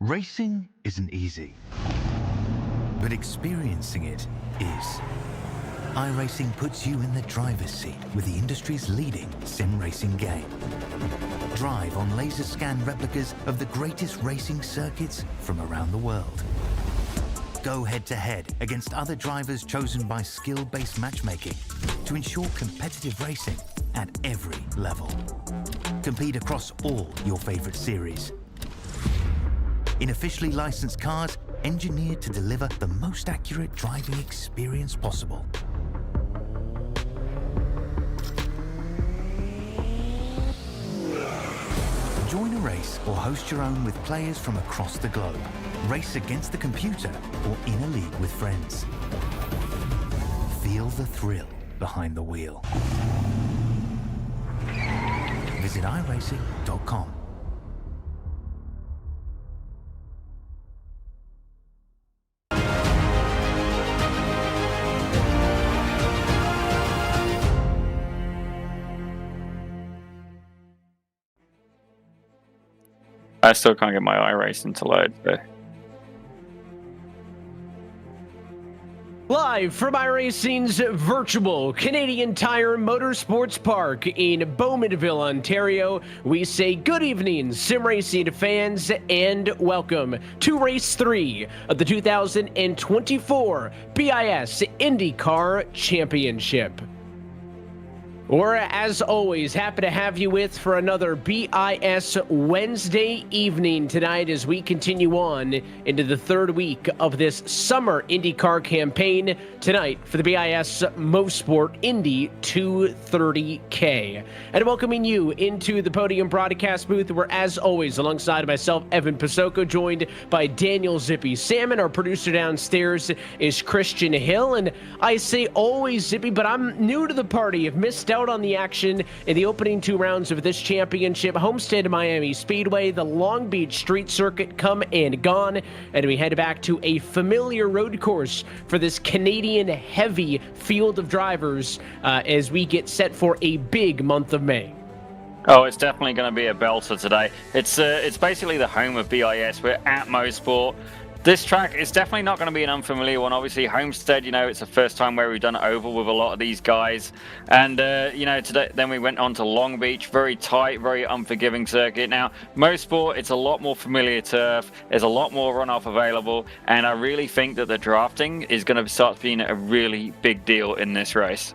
Racing isn't easy, but experiencing it is. iRacing puts you in the driver's seat with the industry's leading sim racing game. Drive on laser scan replicas of the greatest racing circuits from around the world. Go head-to-head against other drivers chosen by skill-based matchmaking to ensure competitive racing at every level. Compete across all your favorite series. In officially licensed cars, engineered to deliver the most accurate driving experience possible. Join a race or host your own with players from across the globe. Race against the computer or in a league with friends. Feel the thrill behind the wheel. Visit iRacing.com. I still can't get my iRacing to load, but... Live from iRacing's virtual Canadian Tire Motorsports Park in Bowmanville, Ontario, we say good evening, sim racing fans, and welcome to Race 3 of the 2024 BiS IndyCar Championship. We're, as always, happy to have you with for another BiS Wednesday evening tonight as we continue on into the third week of this summer IndyCar campaign tonight for the BiS Mosport Indy 230K. And welcoming you into the podium broadcast booth, where, as always, alongside myself, Evan Pasoko, joined by Daniel Zippy Salmon. Our producer downstairs is Christian Hill. And I say always Zippy, but I'm new to the party. I've missed out on the action in the opening two rounds of this championship. Homestead Miami Speedway, the Long Beach Street Circuit come and gone, and we head back to a familiar road course for this Canadian heavy field of drivers as we get set for a big month of May. Oh, it's definitely going to be a belter today. It's basically the home of BiS. We're at Mosport. This track is definitely not going to be an unfamiliar one. Obviously, Homestead, it's the first time where we've done oval with a lot of these guys. And, today, then we went on to Long Beach, very tight, very unforgiving circuit. Now, Mosport, it's a lot more familiar turf. There's a lot more runoff available. And I really think that the drafting is going to start being a really big deal in this race.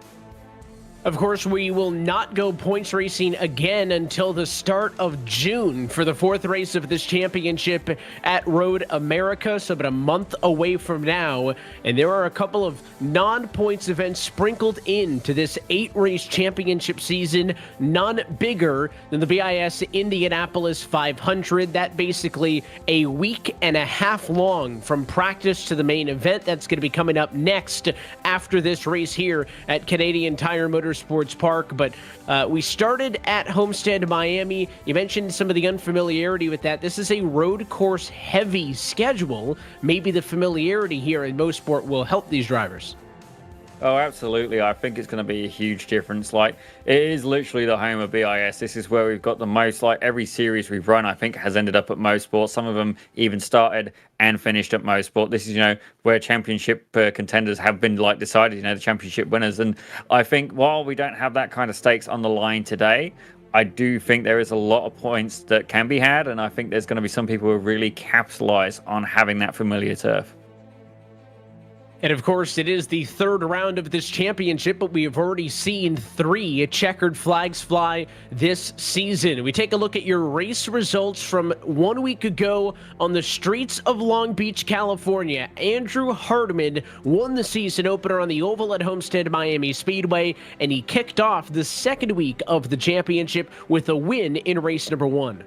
Of course, we will not go points racing again until the start of June for the fourth race of this championship at Road America, so about a month away from now. And there are a couple of non-points events sprinkled into this 8-race championship season, none bigger than the BiS Indianapolis 500. That basically a week and a half long from practice to the main event. That's going to be coming up next after this race here at Canadian Tire Motorsport Park. But we started at Homestead Miami. You mentioned some of the unfamiliarity with that. This is a road course heavy schedule. Maybe the familiarity here in Mosport will help these drivers. Oh, absolutely. I think it's going to be a huge difference. It is literally the home of BiS. This is where we've got the most, every series we've run, I think, has ended up at Mosport. Some of them even started and finished at Mosport. This is, where championship contenders have been, decided, the championship winners. And I think while we don't have that kind of stakes on the line today, I do think there is a lot of points that can be had. And I think there's going to be some people who really capitalize on having that familiar turf. And of course, it is the third round of this championship, but we have already seen 3 checkered flags fly this season. We take a look at your race results from 1 week ago on the streets of Long Beach, California. Andrew Hardman won the season opener on the oval at Homestead Miami Speedway, and he kicked off the second week of the championship with a win in race number 1.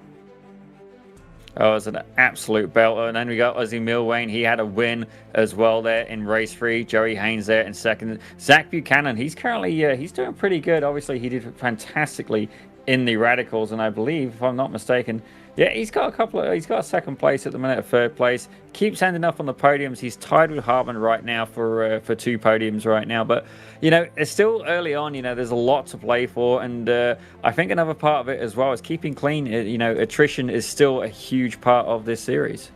Oh, it was an absolute belter. And then we got Ozzy Milwain. He had a win as well there in race 3. Joey Haynes there in second. Zach Buchanan, he's currently, he's doing pretty good. Obviously, he did fantastically in the Radicals. And I believe, if I'm not mistaken, yeah, he's got he's got a second place at the minute, a third place. Keeps ending up on the podiums. He's tied with Hartman right now for 2 podiums right now. But, it's still early on. There's a lot to play for. And I think another part of it as well is keeping clean. Attrition is still a huge part of this series.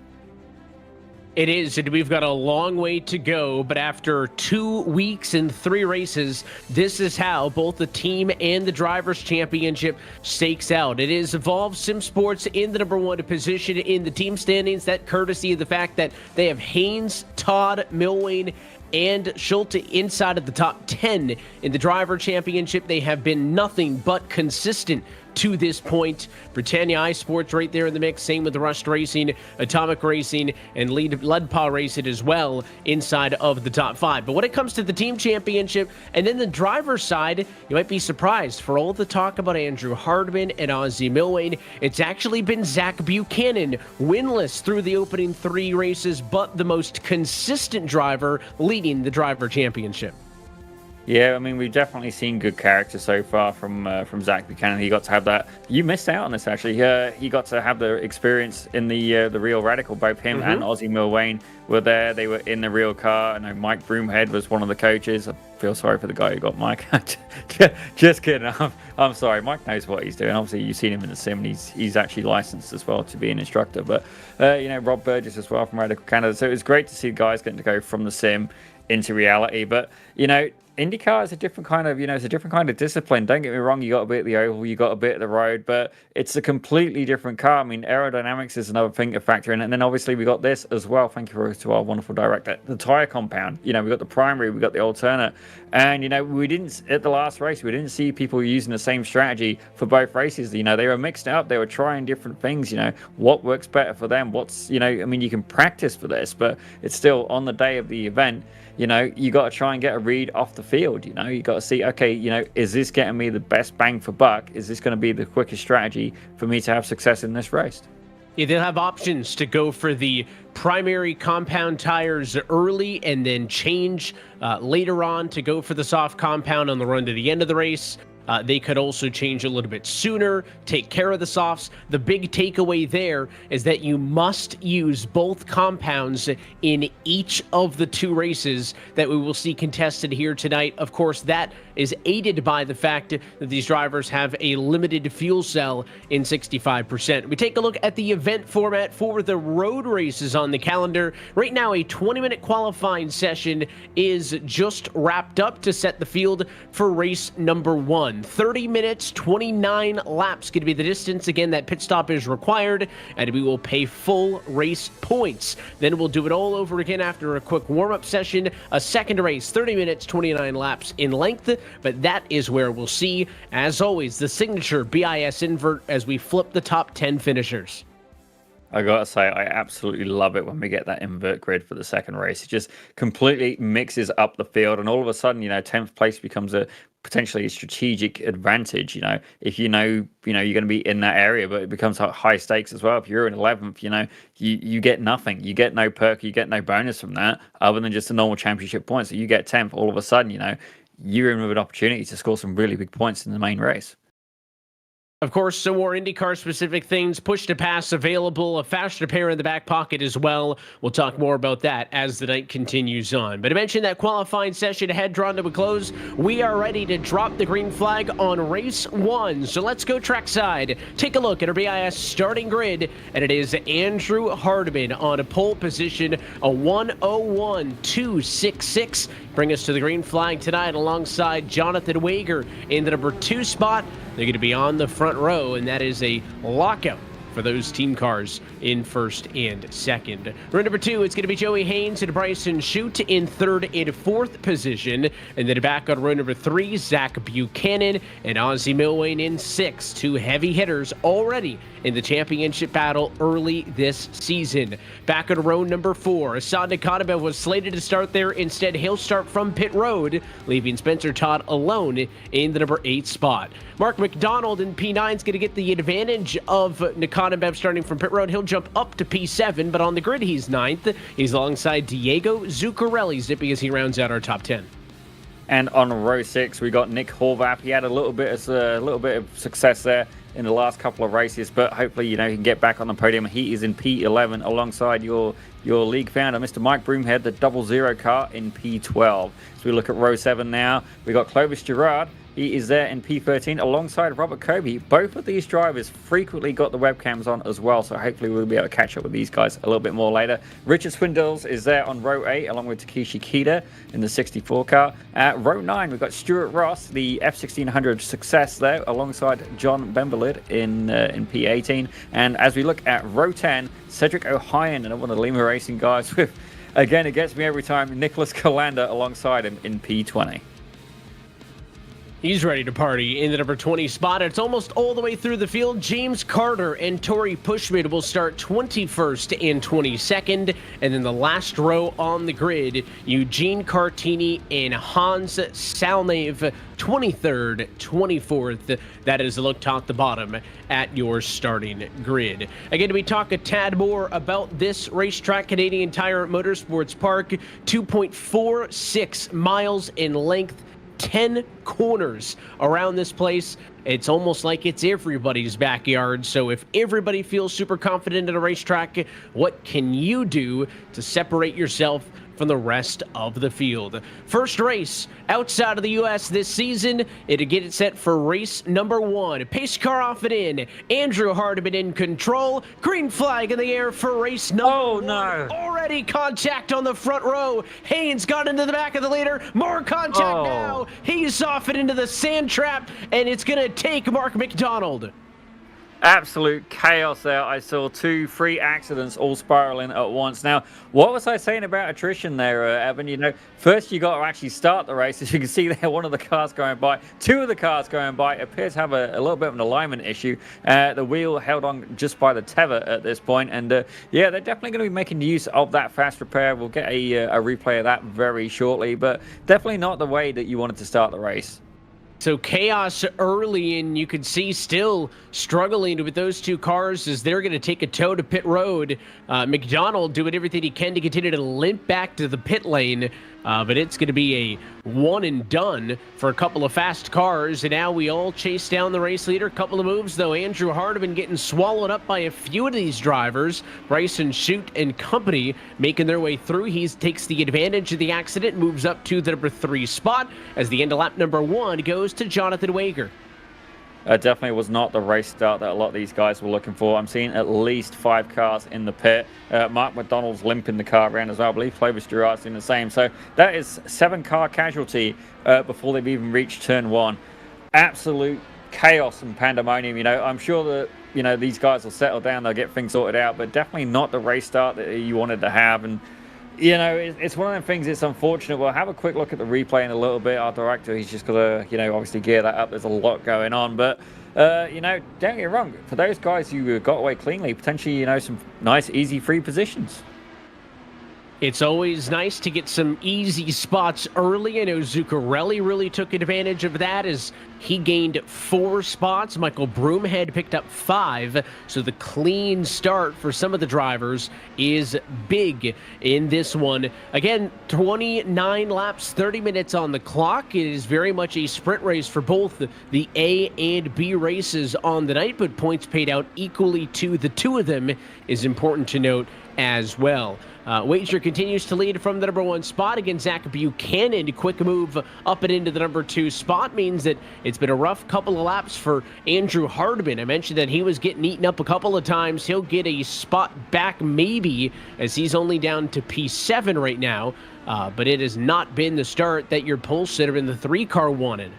It is, and we've got a long way to go, but after 2 weeks and 3 races, this is how both the team and the Drivers' Championship stakes out. It is Evolve Sim Sports in the number 1 position in the team standings, that courtesy of the fact that they have Haynes, Todd, Milwain, and Schulte inside of the top 10 in the Driver Championship. They have been nothing but consistent to this point. Britannia iSports right there in the mix. Same with Rust Racing, Atomic Racing, and Leadpaw Racing as well inside of the top 5. But when it comes to the team championship and then the driver's side, you might be surprised. For all the talk about Andrew Hardman and Ozzie Milwain, it's actually been Zach Buchanan, winless through the opening 3 races, but the most consistent driver leading the driver championship. Yeah, I mean, we've definitely seen good character so far from Zach Buchanan. He got to have that. You missed out on this, actually. He got to have the experience in the Real Radical. Both him and Ozzie Milwain were there. They were in the real car. I know Mike Broomhead was one of the coaches. I feel sorry for the guy who got Mike. Just kidding. I'm sorry. Mike knows what he's doing. Obviously, you've seen him in the sim, and he's actually licensed as well to be an instructor. But, Rob Burgess as well from Radical Canada. So it was great to see guys getting to go from the sim into reality. But, IndyCar is a different kind of, it's a different kind of discipline. Don't get me wrong, you got a bit of the oval, you got a bit of the road, but it's a completely different car. I mean, aerodynamics is another thing to factor in. And then obviously we got this as well. Thank you to our wonderful director. The tyre compound, we got the primary, we got the alternate. And, we didn't, at the last race, we didn't see people using the same strategy for both races. They were mixed up. They were trying different things, what works better for them. What's, you can practice for this, but it's still on the day of the event. You got to try and get a read off the field. You got to see, okay, is this getting me the best bang for buck? Is this going to be the quickest strategy for me to have success in this race? Yeah, they'll have options to go for the primary compound tires early and then change later on to go for the soft compound on the run to the end of the race. They could also change a little bit sooner, take care of the softs. The big takeaway there is that you must use both compounds in each of the 2 races that we will see contested here tonight. Of course, that is aided by the fact that these drivers have a limited fuel cell in 65%. We take a look at the event format for the road races on the calendar. Right now, a 20-minute qualifying session is just wrapped up to set the field for race number 1. 30 minutes, 29 laps going to be the distance. Again, that pit stop is required, and we will pay full race points. Then we'll do it all over again after a quick warm-up session. A second race, 30 minutes, 29 laps in length, but that is where we'll see, as always, the signature BiS invert as we flip the top 10 finishers. I gotta say, I absolutely love it when we get that invert grid for the second race. It just completely mixes up the field, and all of a sudden, 10th place becomes a potentially a strategic advantage. If you're going to be in that area, but it becomes high stakes as well. If you're in 11th, you get nothing. You get no perk, you get no bonus from that, other than just the normal championship points. So you get 10th, all of a sudden, you're in with an opportunity to score some really big points in the main race. Of course, some more IndyCar-specific things. Push to pass available, a faster pair in the back pocket as well. We'll talk more about that as the night continues on. But I mentioned that qualifying session ahead drawn to a close. We are ready to drop the green flag on race 1. So let's go trackside. Take a look at our BiS starting grid, and it is Andrew Hardman on a pole position, a 101.266. Bring us to the green flag tonight alongside Jonathan Wager in the number 2 spot. They're going to be on the front row, and that is a lockout for those team cars in first and second. Row number 2, it's going to be Joey Haynes and Bryson Schutte in third and fourth position. And then back on row number 3, Zach Buchanan and Ozzie Milwain in 6. 2 heavy hitters already in the championship battle early this season. Back on row number 4, Assad Nakataba was slated to start there. Instead, he'll start from pit road, leaving Spencer Todd alone in the number 8 spot. Mark McDonald in P9 is going to get the advantage of Nakataba starting from pit road. He'll jump up to P7, but on the grid he's 9th. He's alongside Diego Zuccarelli, zipping as he rounds out our top 10. And on row 6, we got Nick Horvath. He had a little bit of success there in the last couple of races, but hopefully, he can get back on the podium. He is in P11 alongside your league founder, Mr. Mike Broomhead, the 00 car in P12. So we look at row 7 now. We got Clovis Girard He is there in P13 alongside Robert Kobe. Both of these drivers frequently got the webcams on as well, so hopefully we'll be able to catch up with these guys a little bit more later. Richard Swindles is there on row 8 along with Takeshi Kita in the 64 car. At row 9, we've got Stuart Ross, the F1600 success there, alongside John Bemberlid in P18. And as we look at row 10, Cedric O'Hyan, and one of the Lima Racing guys with, again, it gets me every time, Nicholas Colander alongside him in P20. He's ready to party in the number 20 spot. It's almost all the way through the field. James Carter and Tori Pushman will start 21st and 22nd. And then the last row on the grid, Eugene Cartini and Hans Salnave, 23rd, 24th. That is a look top to bottom at your starting grid. Again, we talk a tad more about this racetrack, Canadian Tire Motorsports Park, 2.46 miles in length. 10 corners around this place. It's almost like it's everybody's backyard. So if everybody feels super confident at a racetrack, what can you do to separate yourself from the rest of the field? First race outside of the U.S. this season. It'll get it set for race number 1. Pace car off and in. Andrew Hardiman in control. Green flag in the air for race number 1. No. Already contact on the front row. Haynes got into the back of the leader. More contact now. He's off and into the sand trap, and it's going to take Mark McDonald. Absolute chaos there. I saw 3 accidents all spiraling at once. Now, what was I saying about attrition there, Evan? You know, first you got to actually start the race. As you can see there, one of the cars going by, 2 of the cars going by appears to have a little bit of an alignment issue. The wheel held on just by the tether at this point. And yeah, they're definitely going to be making use of that fast repair. We'll get a replay of that very shortly, but definitely not the way that you wanted to start the race. So chaos early, and you can see still struggling with those 2 cars as they're going to take a tow to pit road. McDonald doing everything he can to continue to limp back to the pit lane, but it's going to be a one and done for a couple of fast cars. And now we all chase down the race leader. Couple of moves, though. Andrew Hardiman getting swallowed up by a few of these drivers. Bryson Shute and company making their way through. He takes the advantage of the accident, moves up to the number 3 spot as the end of lap number 1 goes to Jonathan Wager. Definitely was not the race start that a lot of these guys were looking for. I'm seeing at least 5 cars in the pit. Mark McDonald's limping the car around as well. I believe Clovis Stuart's doing the same. So that is 7 car casualty before they've even reached turn 1. Absolute chaos and pandemonium. You know, I'm sure that, you know, these guys will settle down. They'll get things sorted out, but definitely not the race start that you wanted to have. And you know, it's one of them things. It's unfortunate. We'll have a quick look at the replay in a little bit. Our director, he's just got to, you know, obviously gear that up. There's a lot going on. But, you know, don't get me wrong. For those guys who got away cleanly, potentially, you know, some nice, easy free positions. It's always nice to get some easy spots early. I know Zuccarelli really took advantage of that as he gained 4 spots. Michael Broomhead picked up 5. So the clean start for some of the drivers is big in this one. Again, 29 laps, 30 minutes on the clock. It is very much a sprint race for both the A and B races on the night, but points paid out equally to the 2 of them is important to note as well. Wager continues to lead from the number 1 spot against Zach Buchanan. Quick move up and into the number 2 spot means that it's been a rough couple of laps for Andrew Hardiman. I mentioned that he was getting eaten up a couple of times. He'll get a spot back maybe as he's only down to P7 right now. But it has not been the start that your pole sitter in the 3 car wanted.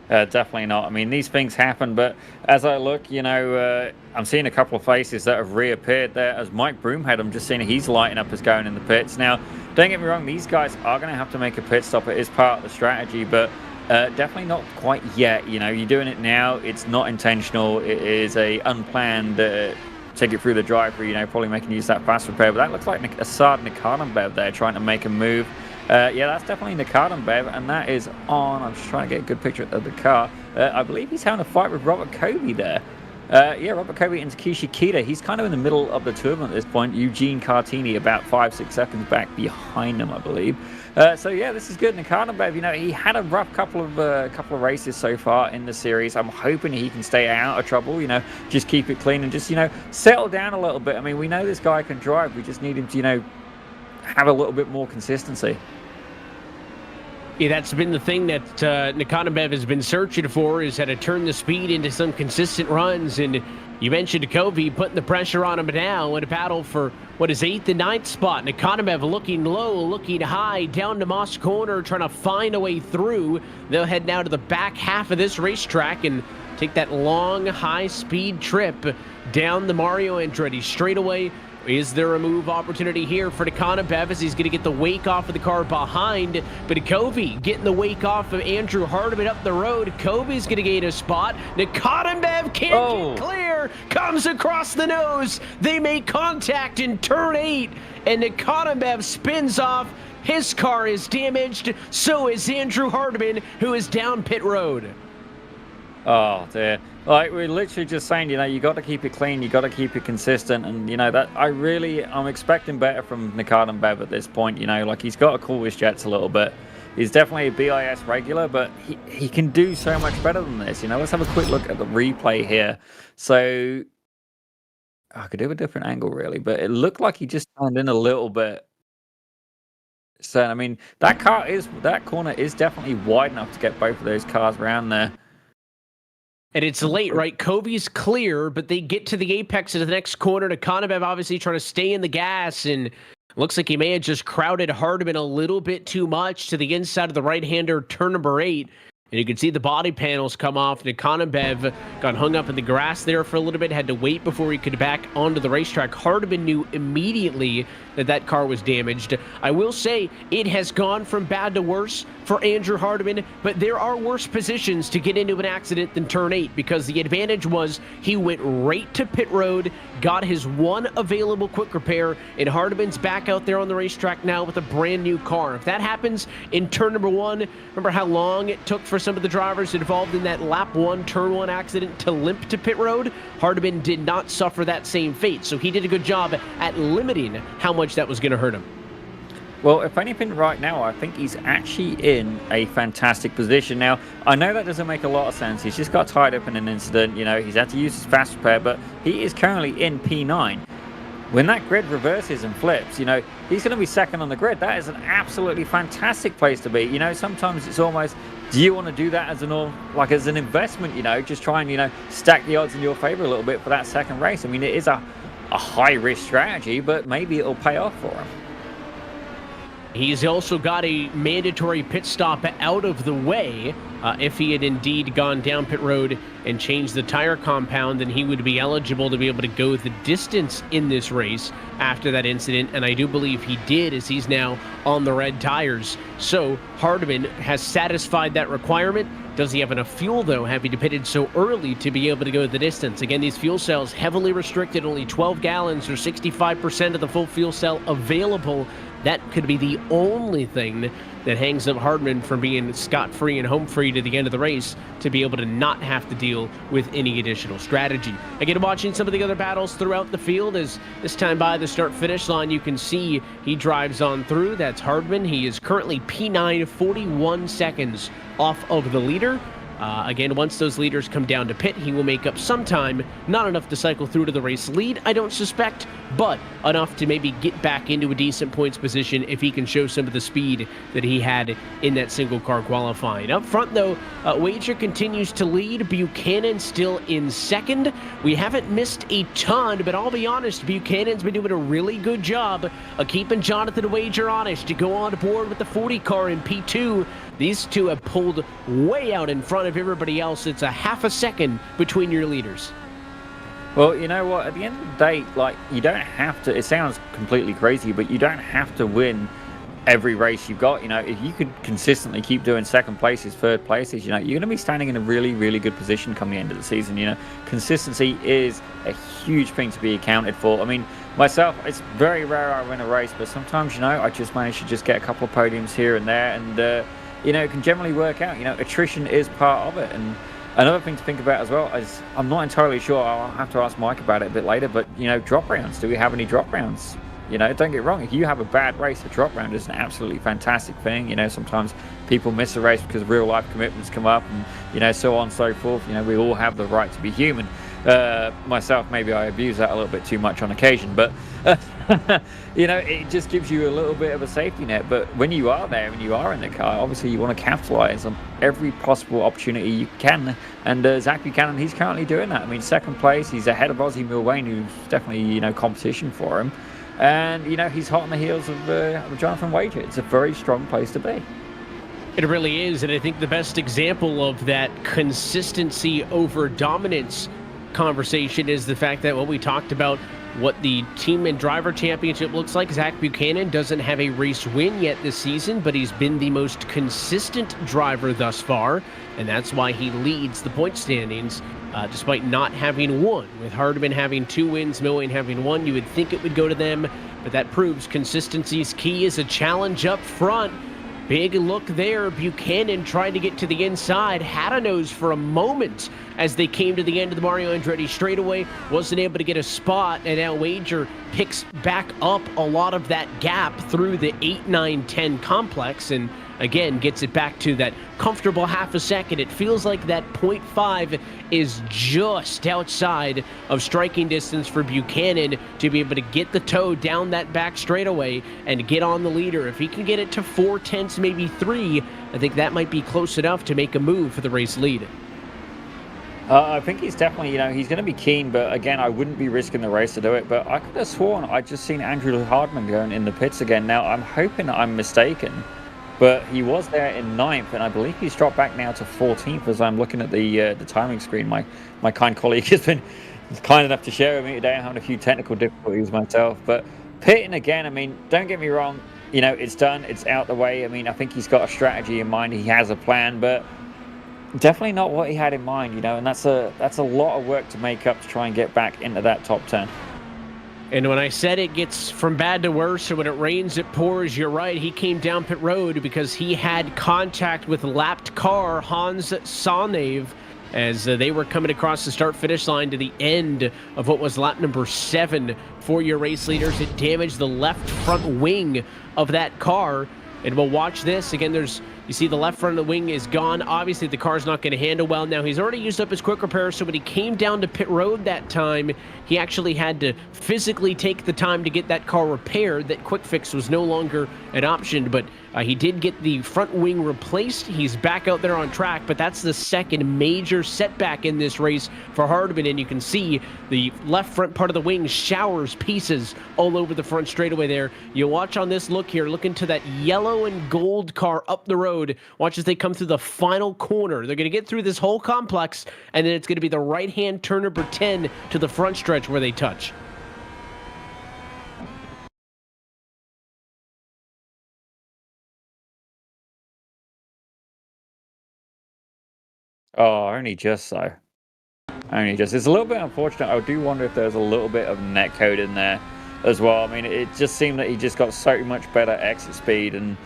Definitely not. I mean, these things happen, but as I look, you know, I'm seeing a couple of faces that have reappeared there. As Mike Broomhead, I'm just seeing he's lighting up as going in the pits. Now, don't get me wrong, these guys are going to have to make a pit stop. It is part of the strategy, but definitely not quite yet. You know, you're doing it now. It's not intentional. It is a unplanned take it through the drive-through, you know, probably making use of that fast repair. But that looks like Assad Nikardenbev there trying to make a move. Yeah, that's definitely Nikardenbev, and that is on. I'm just trying to get a good picture of the car. I believe he's having a fight with Robert Kobe there. Yeah, Robert Kobe and Takeshi Kita. He's kind of in the middle of the tournament at this point. Eugene Cartini about 5-6 seconds back behind him, I believe. So yeah, this is good. Nikardenbev, you know, he had a rough couple of races so far in the series. I'm hoping he can stay out of trouble. You know, just keep it clean and just, you know, settle down a little bit. I mean, we know this guy can drive. We just need him to, you know, have a little bit more consistency. Yeah, that's been the thing that Nikonibev has been searching for, is how to turn the speed into some consistent runs. And you mentioned Covey putting the pressure on him now in a battle for what is 8th and 9th spot. Nikonibev looking low, looking high, down to Moss Corner, trying to find a way through. They'll head now to the back half of this racetrack and take that long, high-speed trip down the Mario Andretti straightaway. Is there a move opportunity here for Nikonibev as he's going to get the wake off of the car behind? But Covey getting the wake off of Andrew Hardiman up the road. Covey's going to gain a spot. Nikonibev can't get clear. Comes across the nose. They make contact in turn 8. And Nikonibev spins off. His car is damaged. So is Andrew Hardiman, who is down pit road. Oh, dear. Like, we're literally just saying, you got to keep it clean, you got to keep it consistent, and, that I'm expecting better from Nikonibev at this point, like, he's got to cool his jets a little bit. He's definitely a BIS regular, but he can do so much better than this, Let's have a quick look at the replay here. So, I could do a different angle, really, but it looked like he just turned in a little bit. So, I mean, that corner is definitely wide enough to get both of those cars around there. And it's late, right? Covey's clear, but they get to the apex of the next corner. Nikonibev obviously trying to stay in the gas, and looks like he may have just crowded Hardiman a little bit too much to the inside of the right-hander, turn number 8. And you can see the body panels come off. Nikonibev got hung up in the grass there for a little bit, had to wait before he could back onto the racetrack. Hardiman knew immediately that car was damaged. I will say it has gone from bad to worse for Andrew Hardiman, but there are worse positions to get into an accident than turn 8, because the advantage was he went right to pit road, got his one available quick repair, and Hardiman's back out there on the racetrack now with a brand new car. If that happens in turn number 1, remember how long it took for some of the drivers involved in that lap 1, turn 1 accident to limp to pit road? Hardiman did not suffer that same fate, so he did a good job at limiting how much that was going to hurt him. Well, if anything, right now, I think he's actually in a fantastic position. Now, I know that doesn't make a lot of sense. He's just got tied up in an incident. He's had to use his fast repair, but he is currently in P9. When that grid reverses and flips, he's going to be second on the grid. That is an absolutely fantastic place to be. Sometimes it's almost, do you want to do that as an investment, just try and, stack the odds in your favor a little bit for that second race? I mean, it is a high-risk strategy, but maybe it'll pay off for him. He's also got a mandatory pit stop out of the way. If he had indeed gone down pit road and changed the tire compound, then he would be eligible to be able to go the distance in this race after that incident. And I do believe he did, as he's now on the red tires. So Hardiman has satisfied that requirement. Does he have enough fuel, though, having to pitted so early to be able to go the distance? Again, these fuel cells heavily restricted, only 12 gallons or 65% of the full fuel cell available. That could be the only thing that hangs up Hardiman from being scot-free and home-free to the end of the race, to be able to not have to deal with any additional strategy. Again, watching some of the other battles throughout the field, as this time by the start-finish line, you can see he drives on through. That's Hardiman. He is currently P9, 41 seconds off of the leader. Again, once those leaders come down to pit, he will make up some time. Not enough to cycle through to the race lead, I don't suspect, but enough to maybe get back into a decent points position if he can show some of the speed that he had in that single car qualifying. Up front, though, Wager continues to lead. Buchanan still in second. We haven't missed a ton, but I'll be honest, Buchanan's been doing a really good job of keeping Jonathan Wager honest to go on board with the 40 car in P2. These two have pulled way out in front of everybody else. It's a half a second between your leaders. Well, you know what? At the end of the day, you don't have to. It sounds completely crazy, but you don't have to win every race you've got. If you could consistently keep doing second places, third places, you're going to be standing in a really, really good position come the end of the season. Consistency is a huge thing to be accounted for. I mean, myself, it's very rare I win a race, but sometimes, I just manage to just get a couple of podiums here and there, and it can generally work out. Attrition is part of it. And another thing to think about as well is, I'm not entirely sure, I'll have to ask Mike about it a bit later, but, drop rounds. Do we have any drop rounds? Don't get wrong, if you have a bad race, a drop round is an absolutely fantastic thing. Sometimes people miss a race because real life commitments come up, and, so on and so forth. We all have the right to be human. Myself, maybe I abuse that a little bit too much on occasion, but It just gives you a little bit of a safety net. But when you are there, when you are in the car, obviously you want to capitalize on every possible opportunity you can. And Zach Buchanan, he's currently doing that. I mean, second place, he's ahead of Ozzie Milwain, who's definitely, competition for him. And, he's hot on the heels of Jonathan Wager. It's a very strong place to be. It really is, and I think the best example of that consistency over dominance conversation is the fact that, we talked about what the team and driver championship looks like. Zach Buchanan doesn't have a race win yet this season, but he's been the most consistent driver thus far, and that's why he leads the point standings, despite not having won. With Hardman having 2 wins, Milwain having 1, you would think it would go to them, but that proves consistency's key is a challenge up front. Big look there. Buchanan tried to get to the inside, had a nose for a moment as they came to the end of the Mario Andretti straightaway, wasn't able to get a spot, and now Wager picks back up a lot of that gap through the 8, 9, 10 complex, and again gets it back to that comfortable half a second. It feels like that 0.5 is just outside of striking distance for Buchanan to be able to get the toe down that back straightaway and get on the leader. If he can get it to 4/10, maybe 3, I think that might be close enough to make a move for the race lead. I think he's definitely, he's going to be keen, but again, I wouldn't be risking the race to do it. But I could have sworn I'd just seen Andrew Hardman going in the pits again. Now, I'm hoping I'm mistaken, but he was there in 9th, and I believe he's dropped back now to 14th as I'm looking at the timing screen. My kind colleague has been kind enough to share with me today. I'm having a few technical difficulties myself, but pitting again, I mean, don't get me wrong, it's done, it's out the way. I mean, I think he's got a strategy in mind, he has a plan, but definitely not what he had in mind, and that's a lot of work to make up to try and get back into that top 10. And when I said it gets from bad to worse, or when it rains, it pours, you're right. He came down pit road because he had contact with lapped car Hans Sonnave as they were coming across the start-finish line to the end of what was lap number 7 for your race leaders. It damaged the left front wing of that car. And we'll watch this. Again, you see the left front of the wing is gone. Obviously, the car's not going to handle well. Now, he's already used up his quick repair, so when he came down to pit road that time, he actually had to physically take the time to get that car repaired. That quick fix was no longer an option, but he did get the front wing replaced. He's back out there on track, but that's the second major setback in this race for Hardman, and you can see the left front part of the wing showers pieces all over the front straightaway there. You watch on this look here, look into that yellow and gold car up the road. Watch as they come through the final corner. They're going to get through this whole complex, and then it's going to be the right-hand turn number 10 to the front stretch where they touch. Oh, only just so. Only just. It's a little bit unfortunate. I do wonder if there's a little bit of net code in there as well. I mean, it just seemed that he just got so much better exit speed, and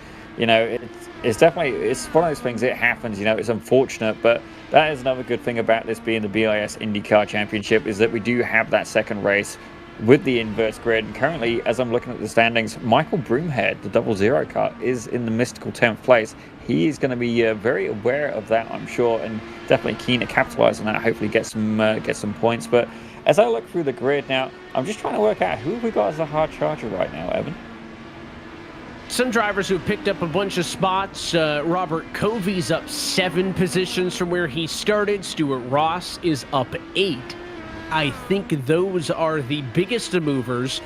it's definitely, it's one of those things. It happens, it's unfortunate, but that is another good thing about this being the BiS IndyCar Championship, is that we do have that second race with the inverse grid. And currently, as I'm looking at the standings, Michael Broomhead, the 00 car, is in the mystical 10th place. He is going to be very aware of that, I'm sure, and definitely keen to capitalize on that, hopefully get some points. But as I look through the grid now, I'm just trying to work out who have we got as the hard charger right now, Evan. Some drivers who have picked up a bunch of spots. Robert Covey's up 7 positions from where he started. Stuart Ross is up 8. I think those are the biggest movers.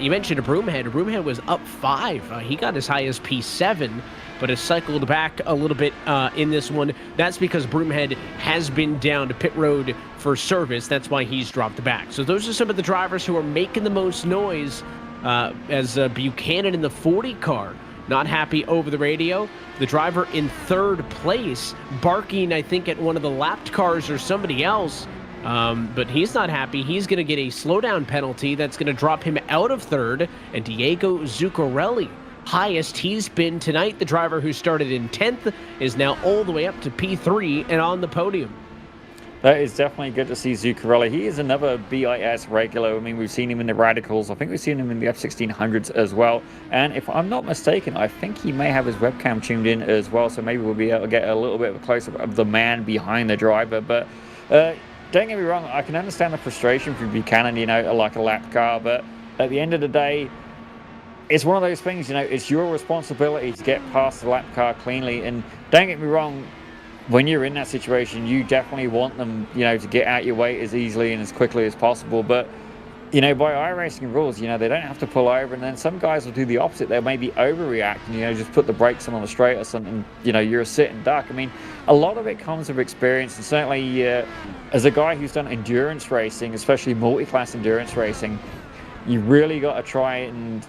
You mentioned Broomhead. Broomhead was up 5. He got as high as P7, but has cycled back a little bit in this one. That's because Broomhead has been down to pit road for service. That's why he's dropped back. So those are some of the drivers who are making the most noise. As Buchanan in the 40 car, not happy over the radio. The driver in 3rd place, barking, I think, at one of the lapped cars or somebody else. But he's not happy. He's going to get a slowdown penalty that's going to drop him out of 3rd. And Diego Zuccarelli, highest he's been tonight, the driver who started in 10th, is now all the way up to P3 and on the podium. That is definitely good to see Zuccarelli. He is another BIS regular. I mean, we've seen him in the Radicals. I think we've seen him in the F1600s as well. And if I'm not mistaken, I think he may have his webcam tuned in as well. So maybe we'll be able to get a little bit of a close-up of the man behind the driver. But don't get me wrong, I can understand the frustration from Buchanan, like a lap car. But at the end of the day, it's one of those things, it's your responsibility to get past the lap car cleanly. And don't get me wrong, when you're in that situation, you definitely want them, to get out your way as easily and as quickly as possible. But, by iRacing rules, they don't have to pull over. And then some guys will do the opposite. They'll maybe overreact and, just put the brakes on the straight or something. You're a sit and duck. I mean, a lot of it comes with experience. And certainly as a guy who's done endurance racing, especially multi-class endurance racing, you really got to try and,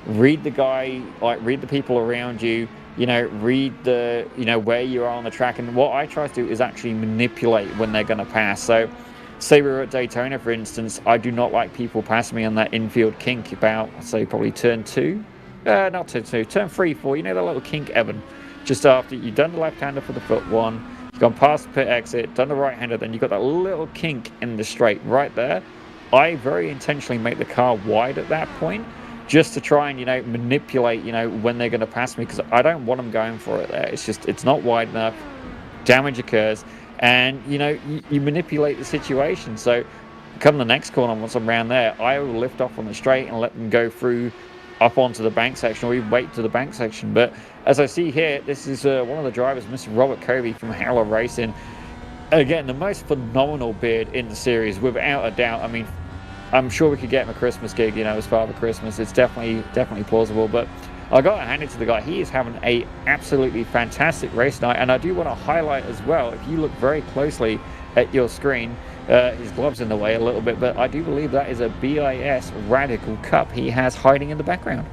read the guy, read the people around you, read the, where you are on the track. And what I try to do is actually manipulate when they're going to pass. So say we were at Daytona, for instance, I do not like people passing me on that infield kink about, I'd say probably turn 2, not turn 2, turn 3, 4, that little kink, Evan, just after you've done the left-hander for the foot one, you've gone past the pit exit, done the right-hander, then you've got that little kink in the straight right there. I very intentionally make the car wide at that point, just to try and, manipulate, when they're going to pass me, because I don't want them going for it there. It's not wide enough, damage occurs, and, you manipulate the situation. So come the next corner, once I'm around there, I will lift off on the straight and let them go through up onto the bank section, or even wait to the bank section. But as I see here, this is one of the drivers, Mr. Robert Covey from Howler Racing. Again, the most phenomenal beard in the series, without a doubt. I mean, I'm sure we could get him a Christmas gig, as Father Christmas. It's definitely plausible. But I got to hand it to the guy. He is having a absolutely fantastic race night. And I do want to highlight as well, if you look very closely at your screen, his glove's in the way a little bit, but I do believe that is a BiS Radical Cup he has hiding in the background.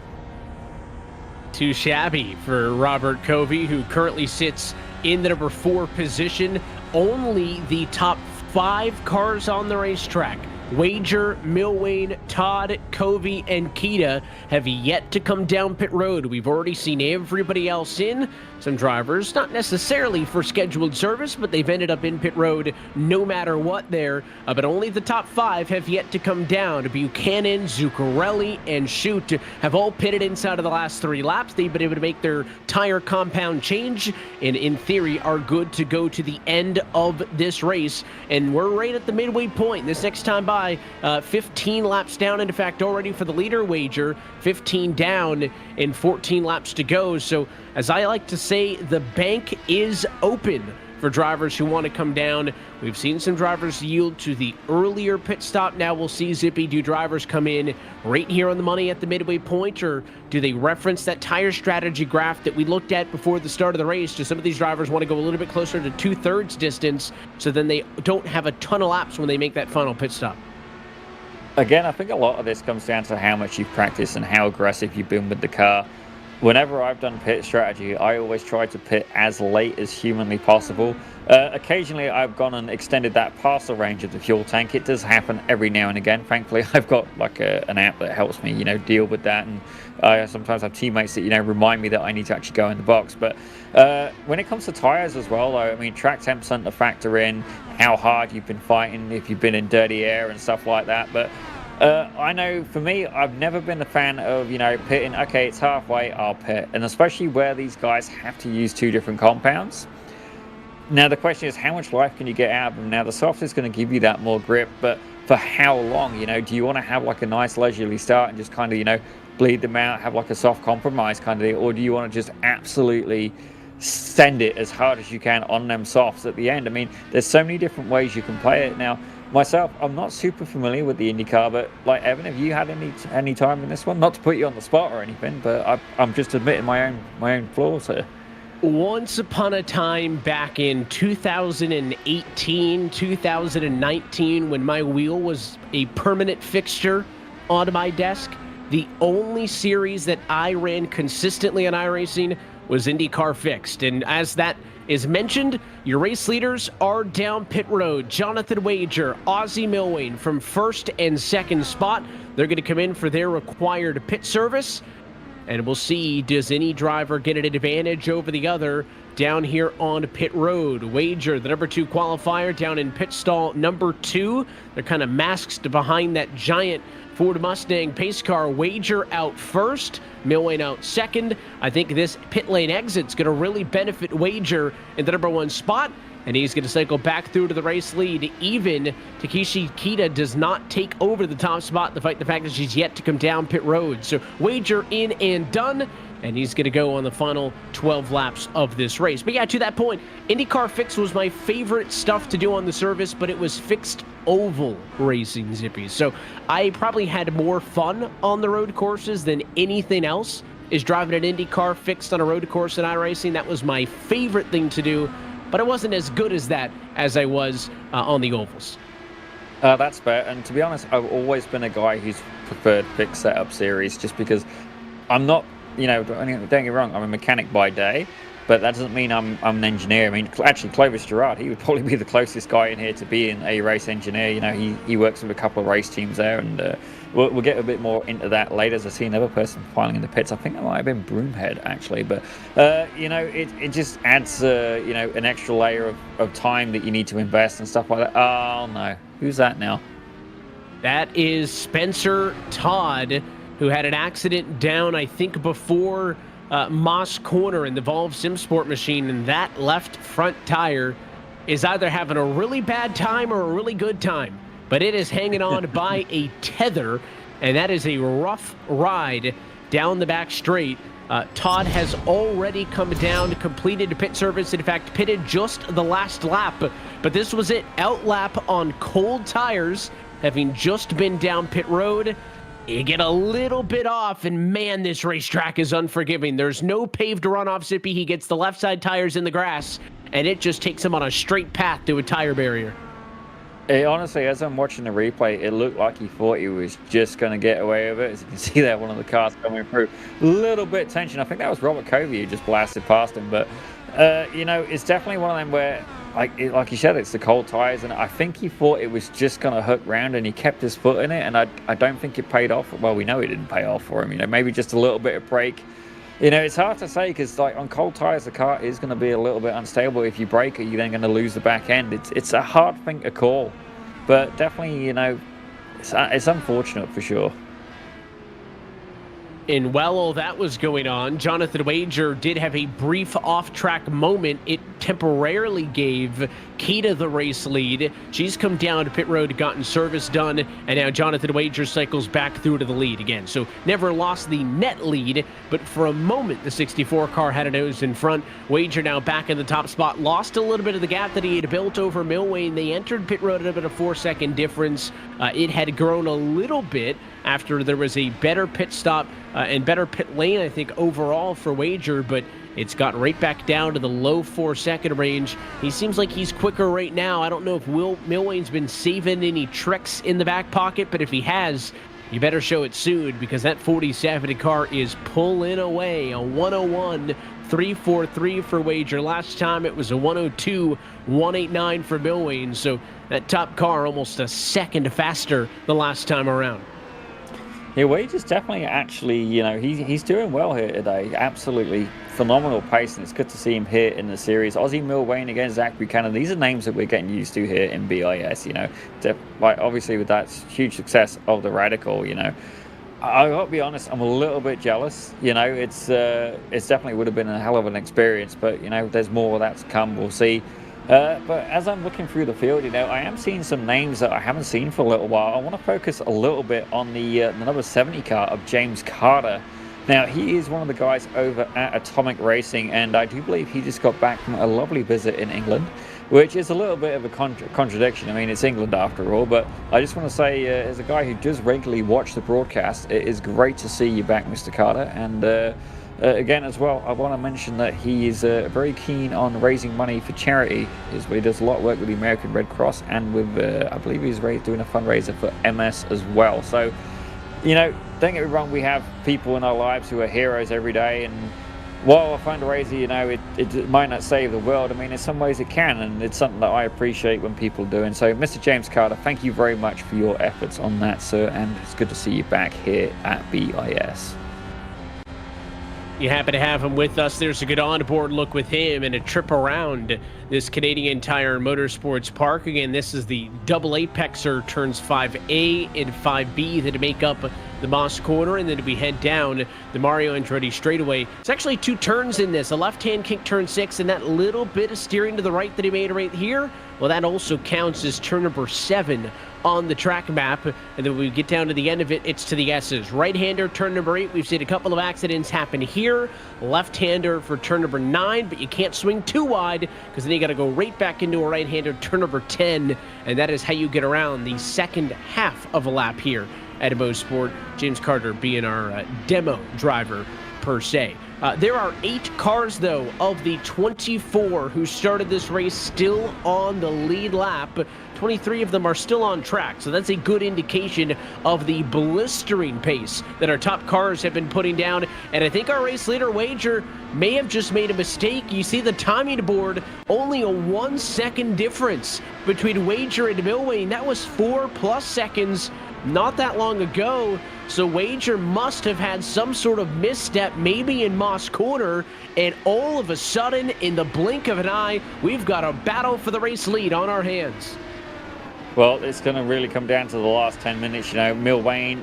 Too shabby for Robert Covey, who currently sits in the number 4 position. Only the top 5 cars on the racetrack, Wager, Milwane, Todd, Covey, and Kita, have yet to come down pit road. We've already seen everybody else in. Some drivers, not necessarily for scheduled service, but they've ended up in pit road no matter what there. But only the top 5 have yet to come down. Buchanan, Zuccarelli, and Chute have all pitted inside of the last 3 laps. They've been able to make their tire compound change, and in theory are good to go to the end of this race. And we're right at the midway point. This next time by, 15 laps down, and in fact already for the leader, Wager, 15 down and 14 laps to go. So as I like to say, the bank is open for drivers who want to come down. We've seen some drivers yield to the earlier pit stop. Now we'll see, Zippy, do drivers come in right here on the money at the midway point, or do they reference that tire strategy graph that we looked at before the start of the race? Do some of these drivers want to go a little bit closer to 2/3 distance, so then they don't have a ton of laps when they make that final pit stop? Again, I think a lot of this comes down to how much you've practiced and how aggressive you've been with the car. Whenever I've done pit strategy, I always try to pit as late as humanly possible. Occasionally, I've gone and extended that parcel range of the fuel tank. It does happen every now and again. Thankfully, I've got like an app that helps me, deal with that. And I sometimes have teammates that, remind me that I need to actually go in the box. But when it comes to tires as well, though, I mean, track temps to factor in how hard you've been fighting, if you've been in dirty air and stuff like that. But I know for me, I've never been a fan of, pitting, okay, it's halfway, I'll pit. And especially where these guys have to use 2 different compounds. Now, the question is, how much life can you get out of them? Now, the soft is going to give you that more grip, but for how long? Do you want to have like a nice leisurely start and just kind of, bleed them out, have like a soft compromise kind of thing? Or do you want to just absolutely send it as hard as you can on them softs at the end? I mean, there's so many different ways you can play it. Now, myself, I'm not super familiar with the IndyCar, but like Evan, have you had any time in this one? Not to put you on the spot or anything, but I'm just admitting my own flaws here. Once upon a time back in 2018, 2019, when my wheel was a permanent fixture on my desk, the only series that I ran consistently on iRacing was IndyCar Fixed. And as that is mentioned, your race leaders are down pit road. Jonathan Wager, Ozzie Milwane from 1st and 2nd spot. They're going to come in for their required pit service. And we'll see, does any driver get an advantage over the other down here on pit road? Wager, the number 2 qualifier, down in pit stall number 2. They're kind of masked behind that giant Ford Mustang pace car. Wager out first, Milwane out second. I think this pit lane exit's going to really benefit Wager in the number 1 spot. and he's going to cycle back through to the race lead. Even Takeshi Kita does not take over the top spot despite the fact that she's yet to come down pit road. So wager in and done, and he's going to go on the final 12 laps of this race. But yeah, to that point, IndyCar Fix was my favorite stuff to do on the service, but it was fixed oval racing, Zippy. So I probably had more fun on the road courses than anything else. Is driving an IndyCar fixed on a road course in iRacing. That was my favorite thing to do, but I wasn't as good as that as I was on the ovals. That's fair, and to be honest, I've always been a guy who's preferred fixed setup series just because I'm not, don't get me wrong, I'm a mechanic by day, but that doesn't mean I'm an engineer. I mean, actually, Clovis Gerard, he would probably be the closest guy in here to being a race engineer. He works with a couple of race teams there, and we'll get a bit more into that later as I see another person filing in the pits. I think it might have been Broomhead, actually, but, it just adds, an extra layer of time that you need to invest and stuff like that. Oh, no. Who's that now? That is Spencer Todd, who had an accident down, I think, before Moss Corner in the Volve SimSport machine, and that left front tire is either having a really bad time or a really good time, but it is hanging on by a tether, and that is a rough ride down the back straight. Todd has already come down, completed pit service, in fact, pitted just the last lap, but this was it, out lap on cold tires, having just been down pit road. You get a little bit off, and man, this racetrack is unforgiving. There's no paved runoff, Zippy. He gets the left side tires in the grass, and it just takes him on a straight path to a tire barrier. Honestly, as I'm watching the replay, it looked like he thought he was just going to get away with it. As you can see there, one of the cars coming through. A little bit of tension. I think that was Robert Covey who just blasted past him. But, it's definitely one of them where, like you said, it's the cold tires. And I think he thought it was just going to hook round, and he kept his foot in it. And I don't think it paid off. Well, we know it didn't pay off for him. Maybe just a little bit of brake. It's hard to say because, on cold tires, the car is going to be a little bit unstable. If you brake it, you're then going to lose the back end. It's a hard thing to call, but definitely, it's unfortunate for sure. And while all that was going on, Jonathan Wager did have a brief off-track moment. It temporarily gave Kita the race lead. She's come down to pit road, gotten service done, and now Jonathan Wager cycles back through to the lead again. So never lost the net lead, but for a moment, the 64 car had a nose in front. Wager now back in the top spot, lost a little bit of the gap that he had built over Milwayne. They entered pit road at about a 4-second difference. It had grown a little bit after there was a better pit stop and better pit lane, I think, overall for Wager, but it's got right back down to the low 4-second range. He seems like he's quicker right now. I don't know if Milwayne's been saving any tricks in the back pocket, but if he has, you better show it soon, because that 47 car is pulling away. A 101.343 for Wager. Last time it was a 102.189 for Milwayne, so that top car almost a second faster the last time around. Yeah, Wager's definitely actually, he's doing well here today. Absolutely phenomenal pace, and it's good to see him here in the series. Ozzy Milwayne against Zach Buchanan. These are names that we're getting used to here in BIS, obviously with that huge success of the Radical, I got to be honest, I'm a little bit jealous. It's definitely would have been a hell of an experience, but, there's more of that to come. We'll see. But as I'm looking through the field, I am seeing some names that I haven't seen for a little while. I want to focus a little bit on the number 70 car of James Carter. Now, he is one of the guys over at Atomic Racing, and I do believe he just got back from a lovely visit in England, which is a little bit of a contradiction. I mean, it's England after all, but I just want to say, as a guy who does regularly watch the broadcast, it is great to see you back, Mr. Carter, and again, as well, I want to mention that he is very keen on raising money for charity. He does a lot of work with the American Red Cross and with, I believe he's doing a fundraiser for MS as well. So, don't get me wrong, we have people in our lives who are heroes every day, and while a fundraiser, it might not save the world, I mean, in some ways it can, and it's something that I appreciate when people are doing. So, Mr. James Carter, thank you very much for your efforts on that, sir, and it's good to see you back here at BIS. You happen to have him with us. There's a good onboard look with him and a trip around this Canadian Tire Motorsports Park. Again, this is the double apexer turns 5A and 5B that make up the Moss corner, and then we head down the Mario Andretti straightaway. It's actually 2 turns in this, a left-hand kink turn 6, and that little bit of steering to the right that he made right here, well, that also counts as turn number 7 on the track map. And then when we get down to the end of it, it's to the S's. Right-hander, turn number 8. We've seen a couple of accidents happen here. Left-hander for turn number 9, but you can't swing too wide because then you got to go right back into a right-hander, turn number 10. And that is how you get around the second half of a lap here at Mosport. James Carter being our demo driver per se. There are 8 cars, though, of the 24 who started this race still on the lead lap. 23 of them are still on track, so that's a good indication of the blistering pace that our top cars have been putting down. And I think our race leader, Wager, may have just made a mistake. You see the timing board, only a 1 second difference between Wager and Milwayne. That was 4+ seconds not that long ago. So Wager must have had some sort of misstep, maybe in Moss corner, and all of a sudden, in the blink of an eye, we've got a battle for the race lead on our hands. Well, it's going to really come down to the last 10 minutes. You know, Milwayne,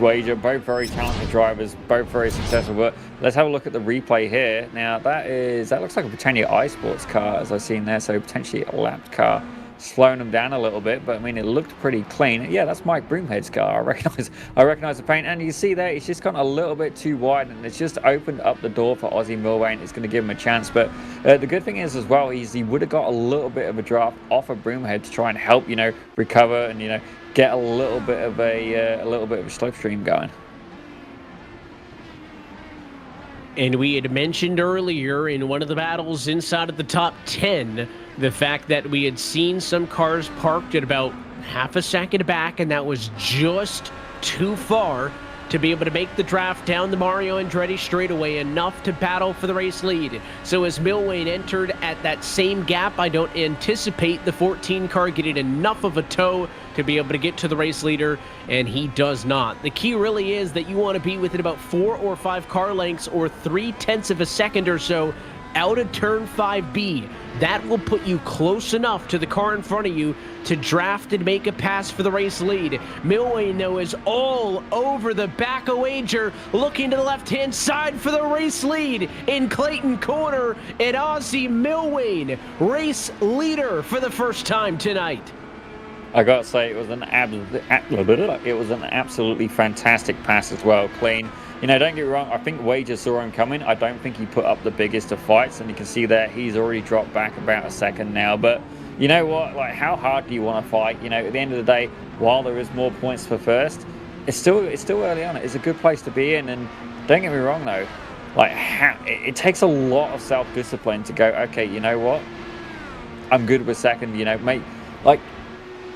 Wager, both very talented drivers, both very successful. But let's have a look at the replay here. Now, that looks like a Britannia iSports car, as I've seen there, so potentially a lapped car. Slowing them down a little bit, but I mean, it looked pretty clean. Yeah, that's Mike Broomhead's car. I recognize the paint, and you see there, it's just gone a little bit too wide, and it's just opened up the door for Ozzy Milwayne. It's going to give him a chance, but the good thing is as well, he would have got a little bit of a draft off of Broomhead to try and help, you know, recover and, you know, get a little bit of a slipstream going. And we had mentioned earlier in one of the battles inside of the top 10, the fact that we had seen some cars parked at about half a second back, and that was just too far to be able to make the draft down the Mario Andretti straightaway, enough to battle for the race lead. So as Milwayne entered at that same gap, I don't anticipate the 14 car getting enough of a tow to be able to get to the race leader, and he does not. The key really is that you want to be within about 4 or 5 car lengths or 0.3 of a second or so out of turn 5B. That will put you close enough to the car in front of you to draft and make a pass for the race lead. Milwayne, though, is all over the back of Wager, looking to the left-hand side for the race lead in Clayton Corner, and Ozzy Milwayne, race leader for the first time tonight. I gotta say, it was an absolutely fantastic pass as well, clean. You know, don't get me wrong, I think Wager saw him coming. I don't think he put up the biggest of fights, and you can see that he's already dropped back about a second now. But you know what, like, how hard do you want to fight? You know, at the end of the day, while there is more points for first, it's still early on. It's a good place to be in, and don't get me wrong though, like, it takes a lot of self-discipline to go, okay, you know what, I'm good with second, you know, mate. Like,